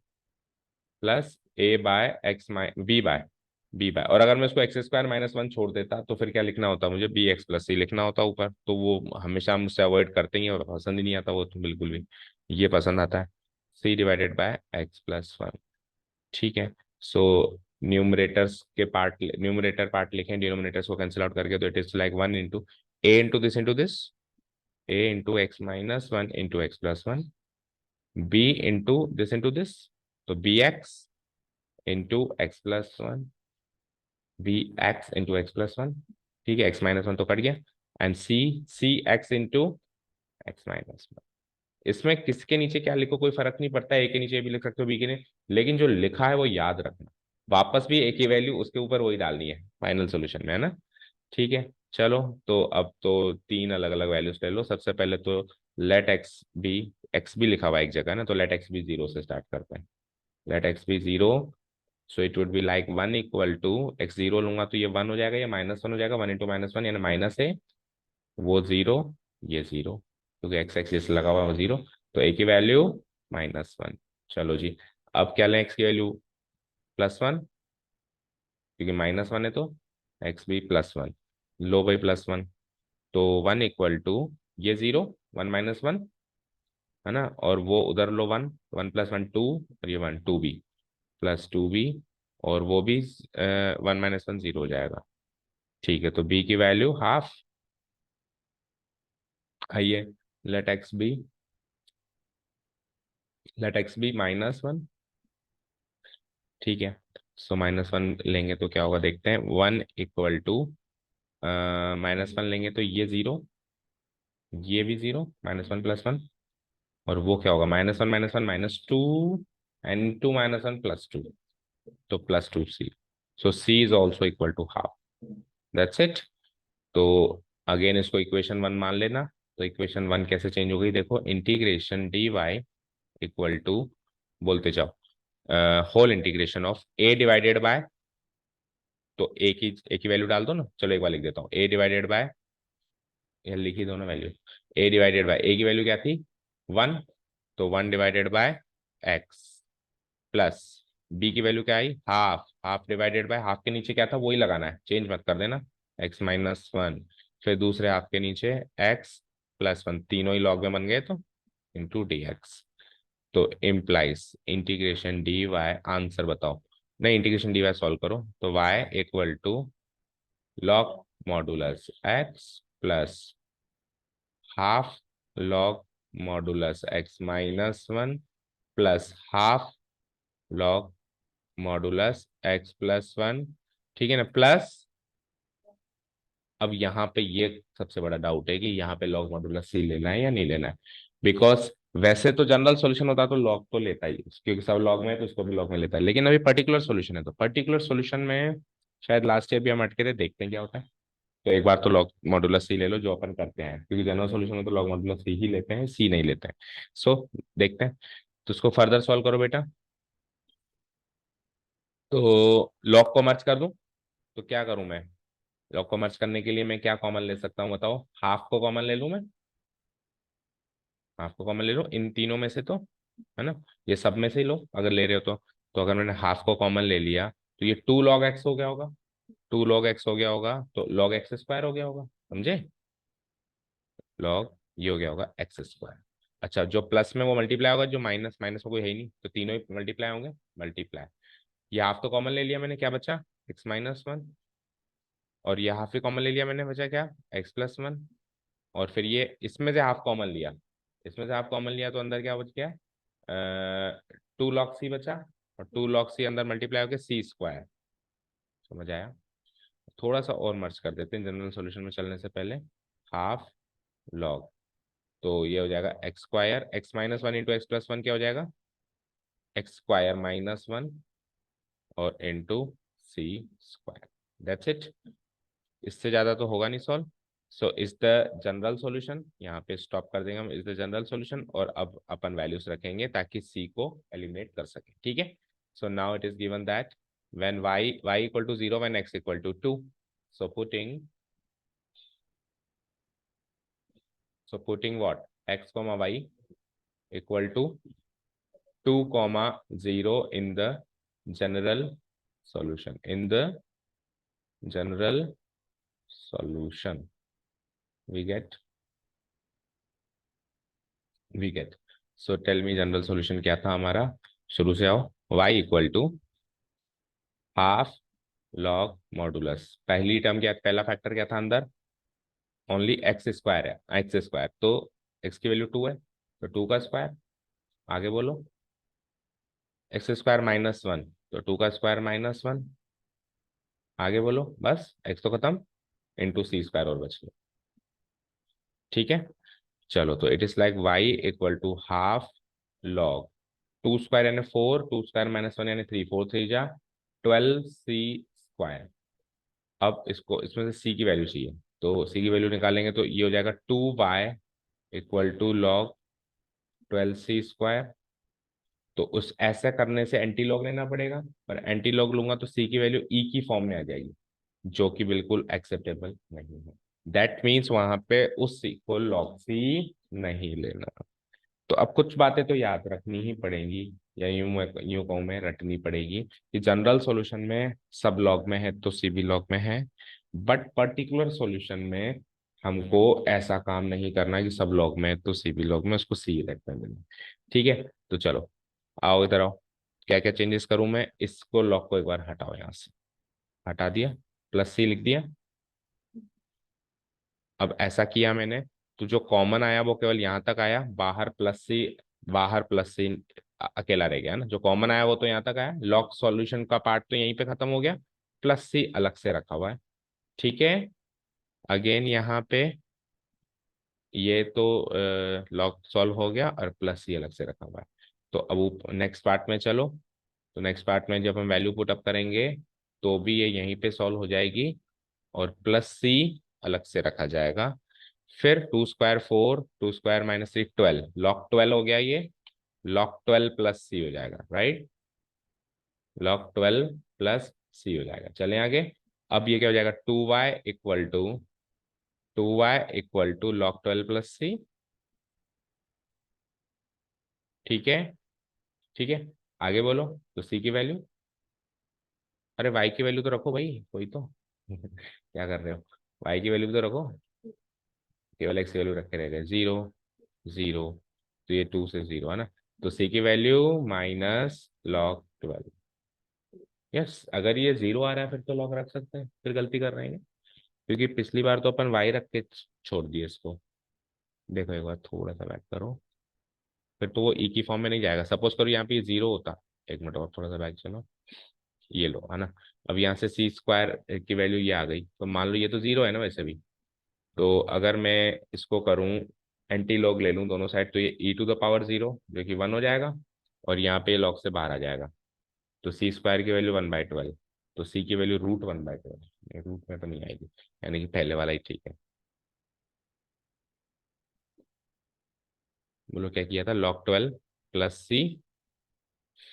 प्लस b/, और अगर मैं उसको x² - 1 छोड़ देता तो फिर क्या लिखना होता, मुझे bx + c लिखना होता ऊपर, तो वो हमेशा हम उससे अवॉइड करते ही हैं और पसंद ही नहीं आता वो तो बिल्कुल भी, ये पसंद आता है, c/x+1। ठीक है, सो न्यूमरेटर पार्ट लिखें, डिनोमिनेटर्स को कैंसिल आउट करके, तो it is like 1 into a into this a × x-1 into x+1, b into this, तो bx into x+1, bx into x+1, ठीक है, x माइनस वन तो कट गया, and c x into x minus one. इसमें किसके नीचे क्या लिखो कोई फर्क नहीं पड़ता है, ए के नीचे भी लिख सकते हो, बी के नीचे, लेकिन जो लिखा है वो याद रखना, वापस भी एक ही वैल्यू उसके ऊपर वही डालनी है फाइनल सोल्यूशन में, है ना। ठीक है, चलो, तो अब तो तीन अलग अलग वैल्यूज ले लो। सबसे पहले तो लेट एक्स भी लिखा हुआ है एक जगह ना, तो लेट एक्स भी जीरो से स्टार्ट करते हैं। लेट एक्स भी zero, so it would be like one equal to, x zero लूंगा तो ये वन हो जाएगा, ये माइनस वन हो जाएगा, वन इंटू माइनस वन यानी माइनस है, वो जीरो, ये जीरो, क्योंकि एक्स एक्सिस लगा हुआ है वो जीरो, तो ए की वैल्यू माइनस वन। चलो जी, अब क्या लें, एक्स की वैल्यू प्लस वन, क्योंकि माइनस वन है तो एक्स भी प्लस वन, लो बाई प्लस वन, तो वन इक्वल टू ये जीरो, वन माइनस वन, है ना, और वो उधर लो one, one plus one two, और ये one, two b plus two b, और वो भी वन माइनस वन जीरो हो जाएगा। ठीक है, तो बी की वैल्यू हाफ, आइए, let x b, let x b minus one. ठीक है, सो माइनस वन लेंगे तो क्या होगा देखते हैं, one equal to minus one लेंगे तो ये जीरो, ये भी zero, minus one plus one, और वो क्या होगा, minus one minus two, and two minus one plus two, तो plus two c, so c is also equal to half, that's it. तो अगेन इसको इक्वेशन वन मान लेना, तो इक्वेशन वन कैसे चेंज हो गई देखो, integration d y equal to, बोलते जाओ, whole integration of a divided by, तो ए की वैल्यू डाल दो ना, चलो एक बार लिख देता हूँ, ए डिवाइडेड बाय, ये लिख ही दो ना value, A divided by, A की वैल्यू क्या थी, वन, तो one divided by x, plus B की वैल्यू क्या आई, half, half divided by, half के नीचे क्या था वही लगाना है, चेंज मत कर देना, एक्स माइनस वन, फिर दूसरे हाफ के नीचे एक्स प्लस वन, तीनों ही लॉग में बन गए तो इंटू डी एक्स, तो implies integration d y, answer बताओ, नहीं इंटीग्रेशन डी वाई सॉल्व करो, तो y equal to log modulus x plus half log modulus x minus one plus half log modulus x plus one, ठीक है ना, plus, अब यहाँ पे ये सबसे बड़ा डाउट है कि यहाँ पे लॉग मॉडुलस सी लेना है या नहीं लेना है, बिकॉज वैसे तो जनरल सॉल्यूशन होता तो लॉग तो लेता ही, क्योंकि सब लॉग में है तो उसको भी लॉग में लेता है, लेकिन अभी पर्टिकुलर सॉल्यूशन है, तो पर्टिकुलर सॉल्यूशन में शायद लास्ट ईयर भी हम अटके थे, देखते हैं क्या होता है। तो एक बार तो लॉग मॉडुलस सी ले लो जो अपन करते हैं, क्योंकि जनरल सॉल्यूशन में तो लॉग मॉडुलस सी ही लेते हैं, सी नहीं लेते हैं। सो देखते हैं, तो उसको फर्दर सॉल्व करो बेटा, तो लॉग को मर्ज कर दूं, तो क्या करूं मैं, लॉग को मर्ज करने के लिए मैं क्या कॉमन ले सकता हूँ बताओ, हाफ को कॉमन ले लूं मैं, हाफ को कॉमन ले लो इन तीनों में से तो, है ना, ये सब में से ही लो अगर ले रहे हो तो अगर मैंने हाफ को कॉमन ले लिया तो ये टू लॉग एक्स हो गया होगा, टू लॉग एक्स हो गया होगा, तो लॉग एक्स स्क्वायर हो गया होगा, समझे, लॉग ये हो गया होगा एक्स स्क्वायर। अच्छा, जो प्लस में वो मल्टीप्लाई होगा, जो माइनस, माइनस में कोई है ही नहीं, तो तीनों ही मल्टीप्लाई होंगे, मल्टीप्लाई, ये हाफ तो कॉमन ले लिया मैंने, क्या बचा, एक्स माइनस वन, और ये हाफ ही कॉमन ले लिया मैंने, बचा क्या, एक्स प्लस वन, और फिर ये इसमें से हाफ कॉमन लिया, इसमें से हाफ कॉमन लिया तो अंदर क्या बच गया, टू लॉग सी बचा, और टू लॉग सी अंदर मल्टीप्लाई होकर सी स्क्वायर, समझ आया। थोड़ा सा और मर्ज कर देते हैं जनरल सॉल्यूशन में चलने से पहले, हाफ लॉग, तो ये हो जाएगा x square, x minus one into x plus one क्या हो जाएगा, एक्स स्क्वायर माइनस वन, और into c square, that's it, इससे ज्यादा तो होगा नहीं solve. So is the general solution, यहाँ पे स्टॉप कर देंगे हम, इज द जनरल सॉल्यूशन, और अब अपन वैल्यूज रखेंगे ताकि सी को एलिमिनेट कर सके, ठीक है। So now it is given that when y equal to zero, when x equal to two, so putting, so putting what, x comma y equal to two comma zero in the general solution, in the general solution, we get, so tell me general solution क्या था हमारा, शुरू से आओ, y equal to half log modulus, पहली term क्या, पहला factor क्या था अंदर, ओनली एक्स स्क्वायर है, एक्स स्क्वायर, तो एक्स की वैल्यू टू है, तो टू का स्क्वायर, आगे बोलो, एक्स स्क्वायर माइनस वन, तो टू का स्क्वायर माइनस वन, आगे बोलो, बस एक्स तो खत्म, इंटू सी स्क्वायर और बच गया। ठीक है, चलो तो it is like y equal to half log two square यानी four, two square minus one यानी थ्री, फोर थ्री जा 12c²। अब इसको इसमें से सी की वैल्यू चाहिए, तो सी की वैल्यू निकालेंगे तो ये हो जाएगा 2y equal to log 12c²। तो उस ऐसा करने से एंटी लॉग लेना पड़ेगा, पर एंटी लॉग लूंगा तो सी की वैल्यू ई की फॉर्म में आ जाएगी, जो कि बिल्कुल एक्सेप्टेबल नहीं है। दैट मीन्स वहां पे उस सी को लॉग सी नहीं लेना। तो अब कुछ बातें तो याद रखनी ही पड़ेंगी, या यूं कहूं मैं रटनी पड़ेगी, कि जनरल सॉल्यूशन में सब लॉग में है तो सी भी लॉग में है, बट पर्टिकुलर सॉल्यूशन में हमको ऐसा काम नहीं करना कि सब लॉग में है तो सी भी लॉग में, उसको सी लेट में देना। ठीक है, तो चलो आओ इधर आओ। क्या क्या चेंजेस करूं मैं, इसको लॉग को एक बार हटाओ, यहाँ से हटा दिया, प्लस सी लिख दिया। अब ऐसा किया मैंने, तो जो कॉमन आया वो केवल यहां तक आया, बाहर प्लस सी, बाहर प्लस सी अकेला रह गया ना, जो कॉमन आया वो तो यहाँ तक आया, लॉग सॉल्यूशन का पार्ट तो यहीं पे खत्म हो गया, प्लस सी अलग से रखा हुआ है। ठीक है, अगेन यहाँ पे ये तो लॉग सॉल्व हो गया और प्लस सी अलग से रखा हुआ है। तो अब नेक्स्ट पार्ट में चलो, तो नेक्स्ट पार्ट में जब हम वैल्यू पुट अप करेंगे तो भी ये यहीं पे सॉल्व हो जाएगी, और प्लस सी अलग से रखा जाएगा। फिर two square four, two square minus three 12, log 12 हो गया ये, लॉग 12 प्लस सी हो जाएगा, राइट, लॉग 12 प्लस सी हो जाएगा। चलें आगे। अब ये क्या हो जाएगा, two y equal to log 12 plus c. ठीक है, ठीक है, आगे बोलो। तो सी की वैल्यू, अरे वाई की वैल्यू तो रखो भाई कोई तो क्या कर रहे हो, वाई की वैल्यू भी तो रखो, केवल एक्स की वैल्यू रखे रह गए, जीरो जीरो, तो ये टू से जीरो है ना, तो सी की वैल्यू माइनस लॉग 12। यस, अगर ये जीरो आ रहा है फिर तो लॉग रख सकते हैं, फिर गलती कर रहे हैं, क्योंकि पिछली बार तो अपन वाई रख के छोड़ दिए इसको। देखो एक बार थोड़ा सा बैक करो, फिर तो वो ई की फॉर्म में नहीं जाएगा। सपोज करो यहाँ पे ये जीरो होता, एक मिनट और थोड़ा सा बैक चलो, ये लो है ना, अब यहाँ से सी स्क्वायर की वैल्यू ये आ गई, तो मान लो ये तो जीरो है ना वैसे भी, तो अगर मैं इसको करूं एंटी लॉग ले लूं दोनों साइड, तो ये ई टू द पावर जीरो जो कि वन हो जाएगा, और यहाँ पे लॉग से बाहर आ जाएगा, तो सी स्क्वायर की वैल्यू 1/12, तो सी की वैल्यू √1/12, रूट में तो नहीं आएगी, यानी कि पहले वाला ही ठीक है। बोलो क्या किया था, लॉग 12 प्लस सी,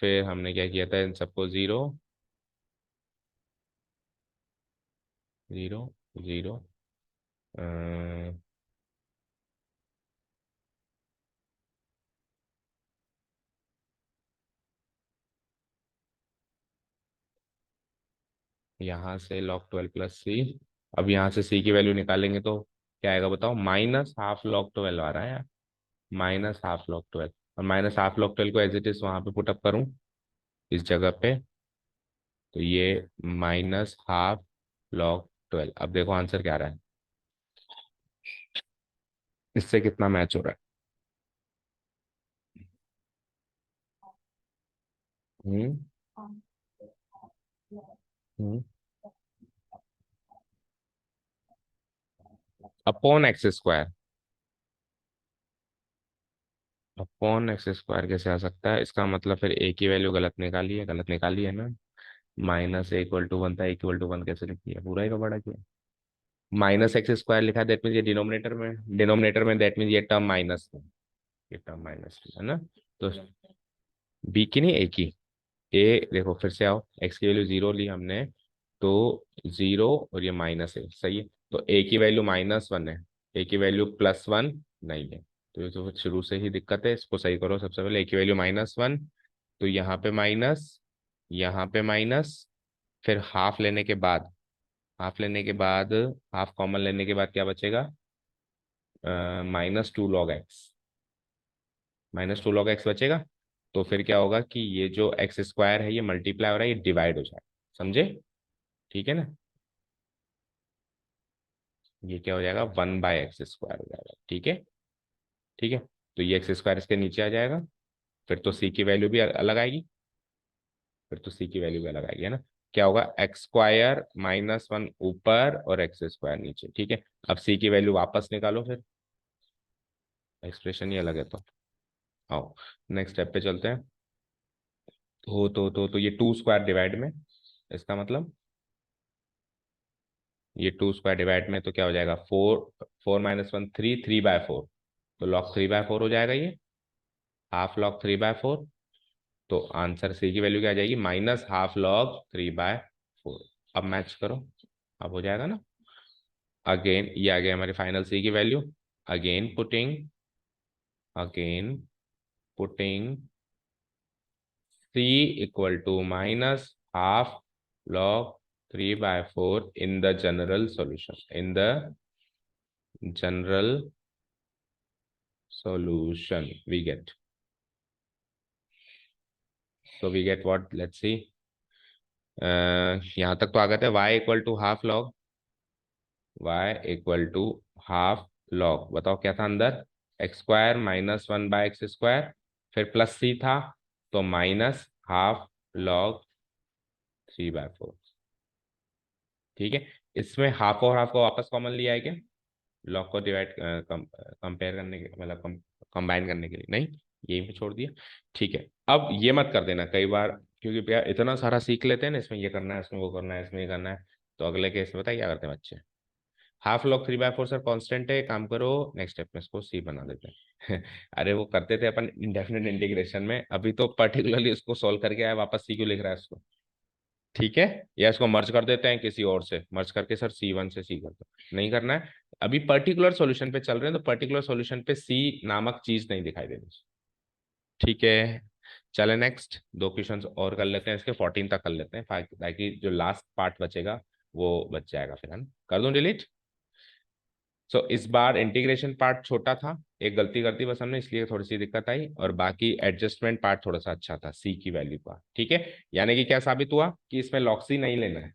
फिर हमने क्या किया था, इन सबको जीरो जीरो जीरो, यहाँ से log 12 प्लस सी। अब यहाँ से सी की वैल्यू निकालेंगे तो क्या आएगा बताओ, माइनस हाफ log 12 आ रहा है यार, माइनस हाफ log 12, और माइनस हाफ log 12 को एज इट इज वहां पे पुटअप करूँ इस जगह पे, तो ये माइनस हाफ log 12। अब देखो आंसर क्या आ रहा है, इससे कितना मैच हो रहा है। Hmm, upon x square, upon x square कैसे आ सकता है, इसका मतलब फिर ए की वैल्यू गलत निकाली है, गलत निकाली है ना, minus a equal to one था, इक्वल टू वन कैसे लिखी है, पूरा ही का बड़ा किया, माइनस एक्स स्क्वायर लिखा है, दैट मीन ये डिनोमिनेटर में दैट मीन ये टर्म माइनस है, ये टर्म माइनस है ना, तो बी की नहीं ए की, ए देखो फिर से आओ, एक्स की वैल्यू जीरो ली हमने, तो जीरो और ये माइनस है, सही है, तो ए की वैल्यू -1 है, ए की वैल्यू +1 नहीं है, तो ये तो शुरू से ही दिक्कत है, इसको सही करो। सबसे पहले ए की वैल्यू -1, तो यहाँ पे माइनस, यहाँ पे माइनस, फिर हाफ लेने के बाद, हाफ लेने के बाद, हाफ कॉमन लेने के बाद क्या बचेगा, -2 log x, -2 log x बचेगा, तो फिर क्या होगा कि ये जो एक्स स्क्वायर है ये मल्टीप्लाई हो रहा है, ये डिवाइड हो जाएगा, समझे, ठीक है ना, ये क्या हो जाएगा, 1/x² हो जाएगा, ठीक है, ठीक है, तो ये एक्स स्क्वायर इसके नीचे आ जाएगा, फिर तो सी की वैल्यू भी अलग आएगी, फिर तो सी की वैल्यू भी अलग आएगी है ना, क्या होगा, एक्स स्क्वायर -1 ऊपर और एक्स स्क्वायर नीचे। ठीक है, अब सी की वैल्यू वापस निकालो, फिर एक्सप्रेशन ही अलग है तो। आओ नेक्स्ट स्टेप पे चलते हैं। तो ये 2 स्क्वायर डिवाइड में, इसका मतलब ये 2 स्क्वायर डिवाइड में तो क्या हो जाएगा, 4, 4 - 1 3, 3/4, तो लॉग 3/4 हो जाएगा ये, हाफ लॉग 3/4। तो आंसर सी की वैल्यू क्या आ जाएगी, -1/2 log 3/4। अब मैच करो, अब हो जाएगा ना। अगेन ये आ गया हमारी फाइनल सी की value. Again putting again putting c equal to -1/2 log 3/4 in the general solution, in the general solution we get. So we get what, let's see. यहाँ तक तो आ गए थे, y equal to half log बताओ क्या था अंदर, x² -1/x², फिर प्लस सी था, तो -1/2 log 3/4। ठीक है, इसमें हाफ और हाफ को वापस कॉमन लिया है क्या, लॉग को डिवाइड कंपेयर करने के मतलब कंबाइन करने के लिए, नहीं, यही पे छोड़ दिया। ठीक है, अब ये मत कर देना कई बार, क्योंकि भैया इतना सारा सीख लेते हैं ना, इसमें ये करना है, इसमें वो करना है, इसमें ये करना है, तो अगले केस में बताइए क्या करते हैं बच्चे, ½ log 3/4 सर कांस्टेंट है, काम करो नेक्स्ट स्टेप में इसको सी बना देते हैं। अरे वो करते थे अपन इंडेफिनिट इंटीग्रेशन में, अभी तो पर्टिकुलरली उसको सॉल्व करके आया, वापस सी क्यों लिख रहा है उसको। ठीक है, या इसको मर्ज कर देते हैं किसी और से, मर्ज करके सर C1 से सी कर दो, नहीं करना है। अभी पर्टिकुलर सॉल्यूशन पे चल रहे हैं, तो पर्टिकुलर सॉल्यूशन पे सी नामक चीज नहीं दिखाई देनी। ठीक है, चले नेक्स्ट 2 क्वेश्चंस और कर लेते हैं, इसके 14 तक कर लेते हैं, ताकि जो लास्ट पार्ट बचेगा वो बच जाएगा, फिर है ना, कर दूं डिलीट। सो इस बार इंटीग्रेशन पार्ट छोटा था, एक गलती कर दी बस हमने, इसलिए थोड़ी सी दिक्कत आई, और बाकी एडजस्टमेंट पार्ट थोड़ा सा अच्छा था सी की वैल्यू का। ठीक है, यानी कि क्या साबित हुआ कि इसमें लॉक्सी नहीं लेना है,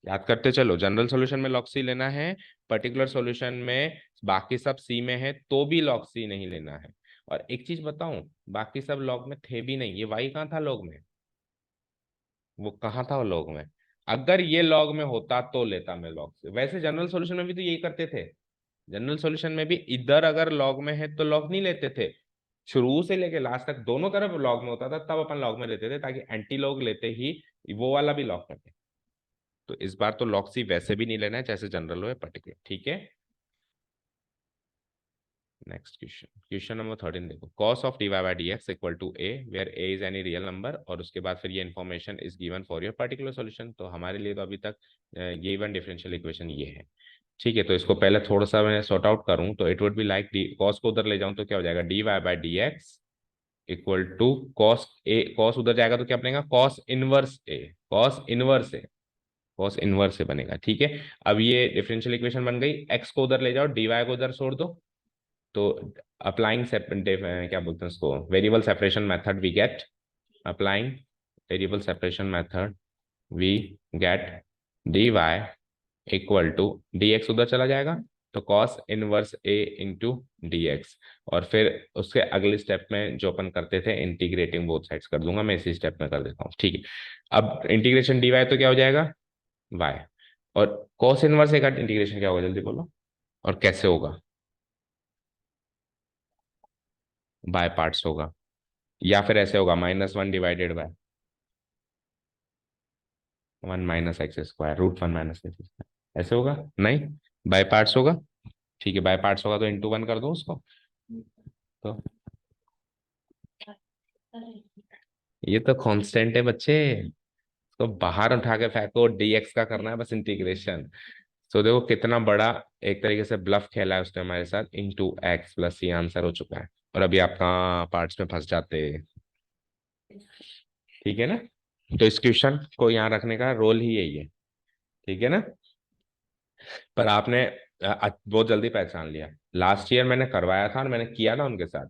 याद करते चलो, जनरल सॉल्यूशन में लॉग सी लेना है, पर्टिकुलर सॉल्यूशन में बाकी सब सी में है तो भी लॉग सी नहीं लेना है। और एक चीज बताऊं, बाकी सब लॉग में थे भी नहीं, ये वाई कहाँ था लॉग में, वो कहाँ था वो लॉग में, अगर ये लॉग में होता तो लेता मैं लॉग से। वैसे जनरल सॉल्यूशन में भी तो यही करते थे, जनरल सॉल्यूशन में भी इधर अगर लॉग में है तो लॉग नहीं लेते थे, शुरू से लेके लास्ट तक दोनों तरफ लॉग में होता था, तब अपन लॉग में लेते थे, ताकि एंटी लॉग लेते ही वो वाला भी लॉग करते। तो इस बार तो लॉग सी वैसे भी नहीं लेना है, जैसे जनरल हो या पर्टिकुलर। ठीक है, नेक्स्ट क्वेश्चन, क्वेश्चन नंबर 13 देखो, cos of dy/dx equal to a where a is any real number, और उसके बाद फिर ये information is given for your particular solution. तो हमारे लिए तो अभी तक ये वन डिफरेंशियल इक्वेशन ये है। ठीक है, तो इसको पहले थोड़ा सा मैं सॉर्ट आउट करूं, तो it would be like cos को उधर ले जाऊं तो क्या हो जाएगा, dy/dx equal to cos a, cos उधर जाएगा तो क्या बनेगा, cos इनवर्स ए बनेगा। ठीक है, अब ये डिफरेंशियल इक्वेशन बन गई, x को उधर ले जाओ, dy को उधर छोड़ दो, तो अप्लाइंग क्या बोलते हैं उसको, variable separation method we get, applying variable separation method we get dy equal to dx उधर चला जाएगा, तो cos inverse a into dx, और फिर उसके अगले स्टेप में जो अपन करते थे इंटीग्रेटिंग बोथ साइड्स कर दूंगा, मैं इसी स्टेप में कर देता हूँ। ठीक है, अब इंटीग्रेशन dy तो क्या हो जाएगा y, और cos इनवर्स a का इंटीग्रेशन क्या होगा जल्दी बोलो, और कैसे होगा, बाय पार्ट्स होगा, या फिर ऐसे होगा -1 डिवाइडेड बाय 1 - x², √1 - x², ऐसे होगा नहीं, बाय पार्ट्स होगा। ठीक है, बाय पार्ट्स होगा तो इंटू 1 कर दो उसको, तो ये तो कांस्टेंट है बच्चे, तो बाहर उठा के फेंको, dx का करना है बस इंटीग्रेशन। तो देखो कितना बड़ा एक तरीके से ब्लफ खेला है उसने हमारे साथ, इंटू एक्स प्लस ये आंसर हो चुका है, और अभी आप कहाँ पार्ट्स में फंस जाते। ठीक है ना, तो इस क्वेश्चन को यहाँ रखने का रोल ही यही है। ठीक है ना, पर आपने बहुत जल्दी पहचान लिया, लास्ट ईयर मैंने करवाया था और मैंने किया ना उनके साथ,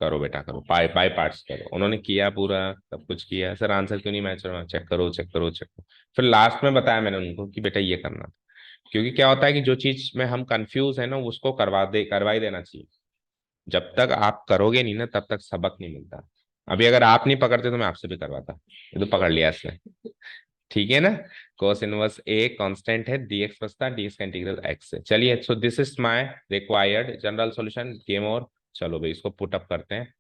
करो बेटा करो, बाय बाय पार्ट्स करो, उन्होंने किया पूरा, सब कुछ किया, सर आंसर क्यों नहीं मैच हो रहा, चेक करो चेक करो चेक करो, फिर लास्ट में बताया मैंने उनको कि बेटा ये करना था। क्योंकि क्या होता है कि जो चीज में हम कंफ्यूज है ना, उसको करवा ही देना चाहिए, जब तक आप करोगे नहीं ना तब तक सबक नहीं मिलता। अभी अगर आप नहीं पकड़ते तो मैं आपसे भी करवाता, ये तो पकड़ लिया इसने। ठीक है ना। cos इनवर्स ए कांस्टेंट है, dx बचता, dx का इंटीग्रल x है। चलिए, सो this is my required general solution. Game और चलो भाई, इसको पुट अप करते हैं,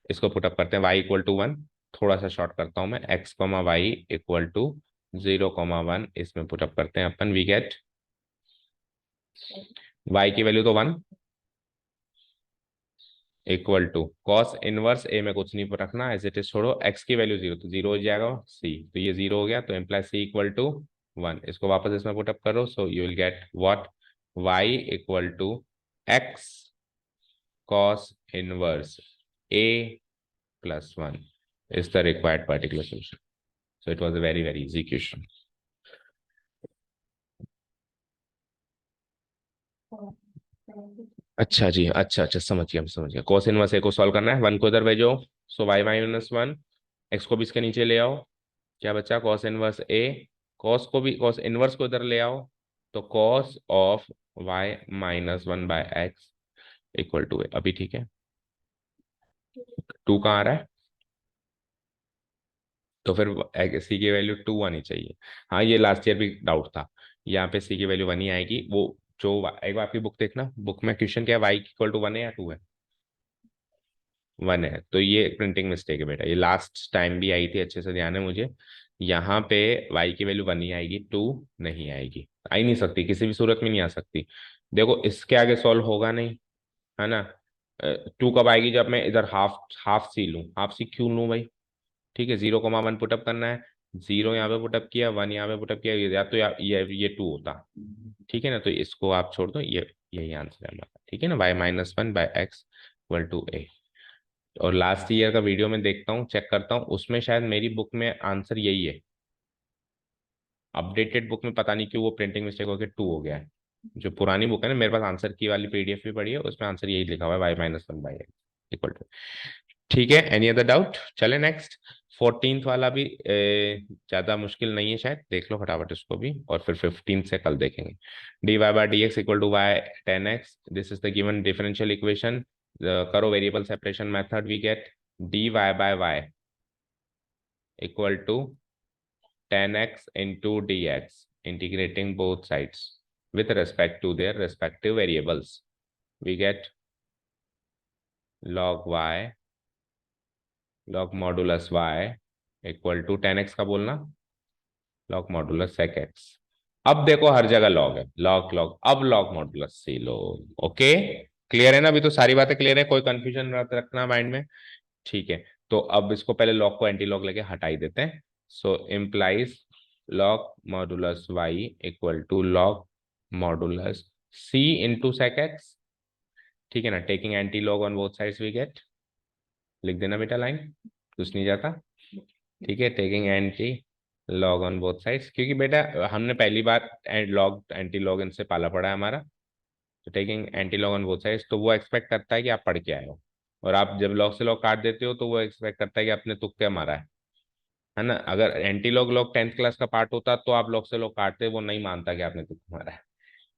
इसको पुट अप करते हैं। y इक्वल टू 1, थोड़ा सा शॉर्ट करता हूं मैं, x comma y equal to 0,1, इसमें पुट अप करते हैं अपन। वी गेट y की वैल्यू तो 1 equal to cos inverse a में कुछ नहीं रखना, एज इट इज छोड़ो, x की वैल्यू 0 तो 0 हो जाएगा, c तो ये 0 हो गया, तो इम्प्लाई c इक्वल टू 1। इसको वापस इसमें पुट अप करो, so you will get what, y equal to x cos inverse a plus 1 is the required particular solution. So it was a very, very easy question. अच्छा जी, अच्छा अच्छा, समझ गया, समझ गया। cos इनवर्स ए को सॉल्व करना है, 1 को इधर भेजो, सो y माइनस 1, x को भी इसके नीचे ले आओ, क्या बचा, cos इनवर्स ए, cos को भी, cos इनवर्स को इधर ले आओ, तो cos of y minus 1 by x equal to a. अभी ठीक है, 2 कहाँ आ रहा है, तो फिर सी की वैल्यू 2 आनी चाहिए। हाँ, ये लास्ट ईयर भी डाउट था, यहाँ पे सी की वैल्यू 1 ही आएगी। वो जो एक बार आपकी बुक देखना, बुक में क्वेश्चन क्या है, वाई इक्वल टू 1 है या 2 है, 1 है, तो ये प्रिंटिंग मिस्टेक है बेटा, ये लास्ट टाइम भी आई थी, अच्छे से ध्यान है मुझे। यहाँ पे वाई की वैल्यू 1 ही आएगी, 2 नहीं आएगी, आ ही नहीं सकती, किसी भी सूरत में नहीं आ सकती। देखो, इसके आगे सॉल्व होगा नहीं, है ना। 2 कब आएगी, जब मैं इधर हाफ हाफ सी लूँ, हाफ सी क्यों लूँ भाई, ठीक है, 0,1 पुटअप करना है, 0 यहाँ पे पुटअप किया, 1 यहाँ पे पुटअप किया, या तो ये 2 होता, ठीक है ना, तो इसको आप छोड़ दो, ये यही आंसर है हमारा, ठीक है ना, y minus 1 by x equal to a. और लास्ट ईयर का वीडियो में देखता हूँ, चेक करता हूँ, उसमें शायद मेरी बुक में आंसर यही है, अपडेटेड बुक में पता नहीं क्यों वो प्रिंटिंग मिस्टेक होकर 2 हो गया है। जो पुरानी बुक है ना, मेरे पास आंसर की वाली पीडीएफ भी पड़ी है, उसमें आंसर यही लिखा हुआ है, y minus 1 by x equal to. ठीक है, एनी अदर डाउट, चले नेक्स्ट। 14th वाला भी ज्यादा मुश्किल नहीं है शायद, देख लो फटाफट इसको भी, और फिर 15 से कल देखेंगे। D y by d x equal to y 10x, this is the given differential equation. करो variable separation method, we get d y by y equal to 10x into dx, integrating both sides with respect to their respective variables, we get log y log modulus y equal to 10x का बोलना, log modulus sec x। अब देखो हर जगह log है, log log, अब log modulus सी लो। Okay, clear है ना, अभी तो सारी बातें क्लियर है, कोई कंफ्यूजन रखना माइंड में, ठीक है। तो अब इसको पहले log को एंटी log लेके हटा ही देते हैं, so implies log modulus y equal to log modulus c into sec x, ठीक है ना, taking anti log on both sides we get, लिख देना बेटा लाइन, कुछ नहीं जाता, ठीक है, taking anti log on both sides, क्योंकि बेटा हमने पहली बार लॉग एंटी लॉग इनसे पाला पड़ा है हमारा, तो taking anti log on both sides, तो वो एक्सपेक्ट करता है कि आप पढ़ के आए हो, और आप जब लॉग से लॉग काट देते हो तो वो एक्सपेक्ट करता है कि आपने तुक्के मारा है ना। अगर anti log log 10th class का पार्ट होता तो आप लॉग से लॉग काटते, वो नहीं मानता कि आपने तुक्का मारा है,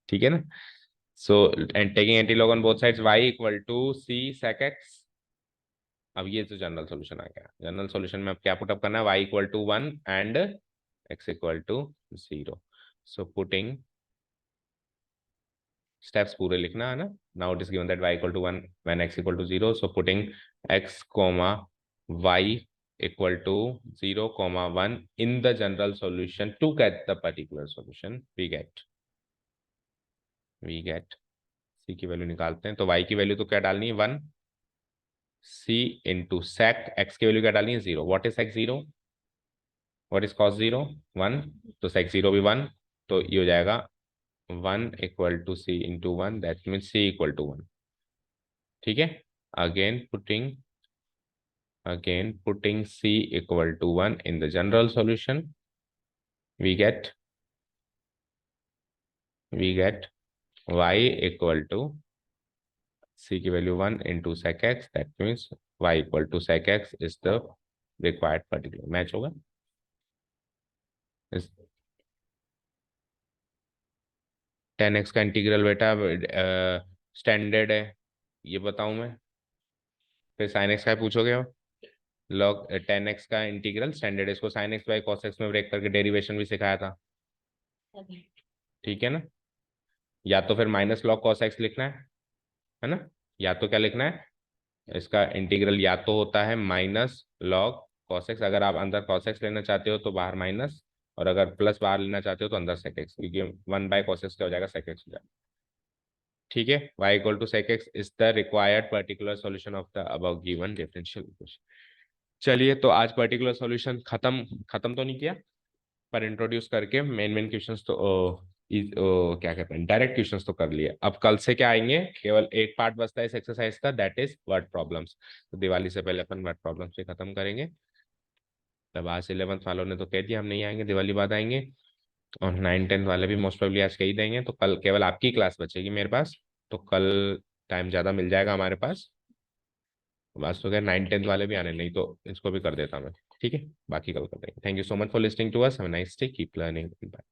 ठीक है ना। So and taking anti log on both sides y equal to c sec x. अब ये तो जनरल सॉल्यूशन आ गया, जनरल सॉल्यूशन में अब क्या पुटअप करना है, y equal to 1 and x equal to 0। So putting steps पूरे लिखना है ना, now it is given that y equal to 1 when x equal to 0, so putting x comma y equal to 0 comma 1 in the general solution to get the particular solution, we get c की value निकालते हैं, तो y की value तो क्या डालनी है, 1, c into sec x की वैल्यू क्या डालनी है, 0। What is sec 0, what is cos 0, 1, तो sec 0 भी 1, तो ये हो जाएगा 1 equal to c into 1, that mean c equal to 1, ठीक है। Again putting c equal to 1 in the general solution, we get y equal to c की value 1 into sec x, that means y equal to sec x is the required particular, match होगा इस 10x का integral बेटा standard है, ये बताऊं मैं, फिर sin x का पूछोगे आप, log 10x का इंटीग्रल स्टैंडर्ड, इसको sin x by cos x में ब्रेक करके डेरिवेशन भी सिखाया था, ठीक है ना। या तो फिर माइनस log cos x लिखना है ना, या तो क्या लिखना है, इसका इंटीग्रल या तो होता है माइनस log cos x, अगर आप अंदर cos x लेना चाहते हो तो बाहर माइनस, और अगर प्लस बाहर लेना चाहते हो तो अंदर sec x, क्योंकि 1/cos x क्या हो जाएगा, sec x हो जाएगा, ठीक है। y equal to sec x is the required particular solution of the above given differential equation. चलिए, तो आज पर्टिकुलर सॉल्यूशन खत्म खत्म तो नहीं किया, पर इंट्रोड्यूस करके मेन मेन क्वेश्चंस तो क्या कहते हैं, डायरेक्ट क्वेश्चंस तो कर लिए। अब कल से क्या आएंगे, केवल एक पार्ट बचता है इस एक्सरसाइज का, दैट इज वर्ड प्रॉब्लम्स। तो दिवाली से पहले अपन वर्ड प्रॉब्लम्स से खत्म करेंगे। तब आज 11th वालों ने तो कह दिया हम नहीं आएंगे, दिवाली बाद आएंगे, और 9-10 वाले भी मोस्ट प्रोबेबली आज कह ही देंगे, तो कल केवल आपकी क्लास बचेगी मेरे पास, तो कल टाइम ज़्यादा मिल जाएगा हमारे पास। बस तो क्या 9-10 वाले भी आने, नहीं तो इसको भी कर देता मैं, ठीक है, बाकी कल कर देंगे। Thank you so much for listening to us, have a nice day, keep learning, bye.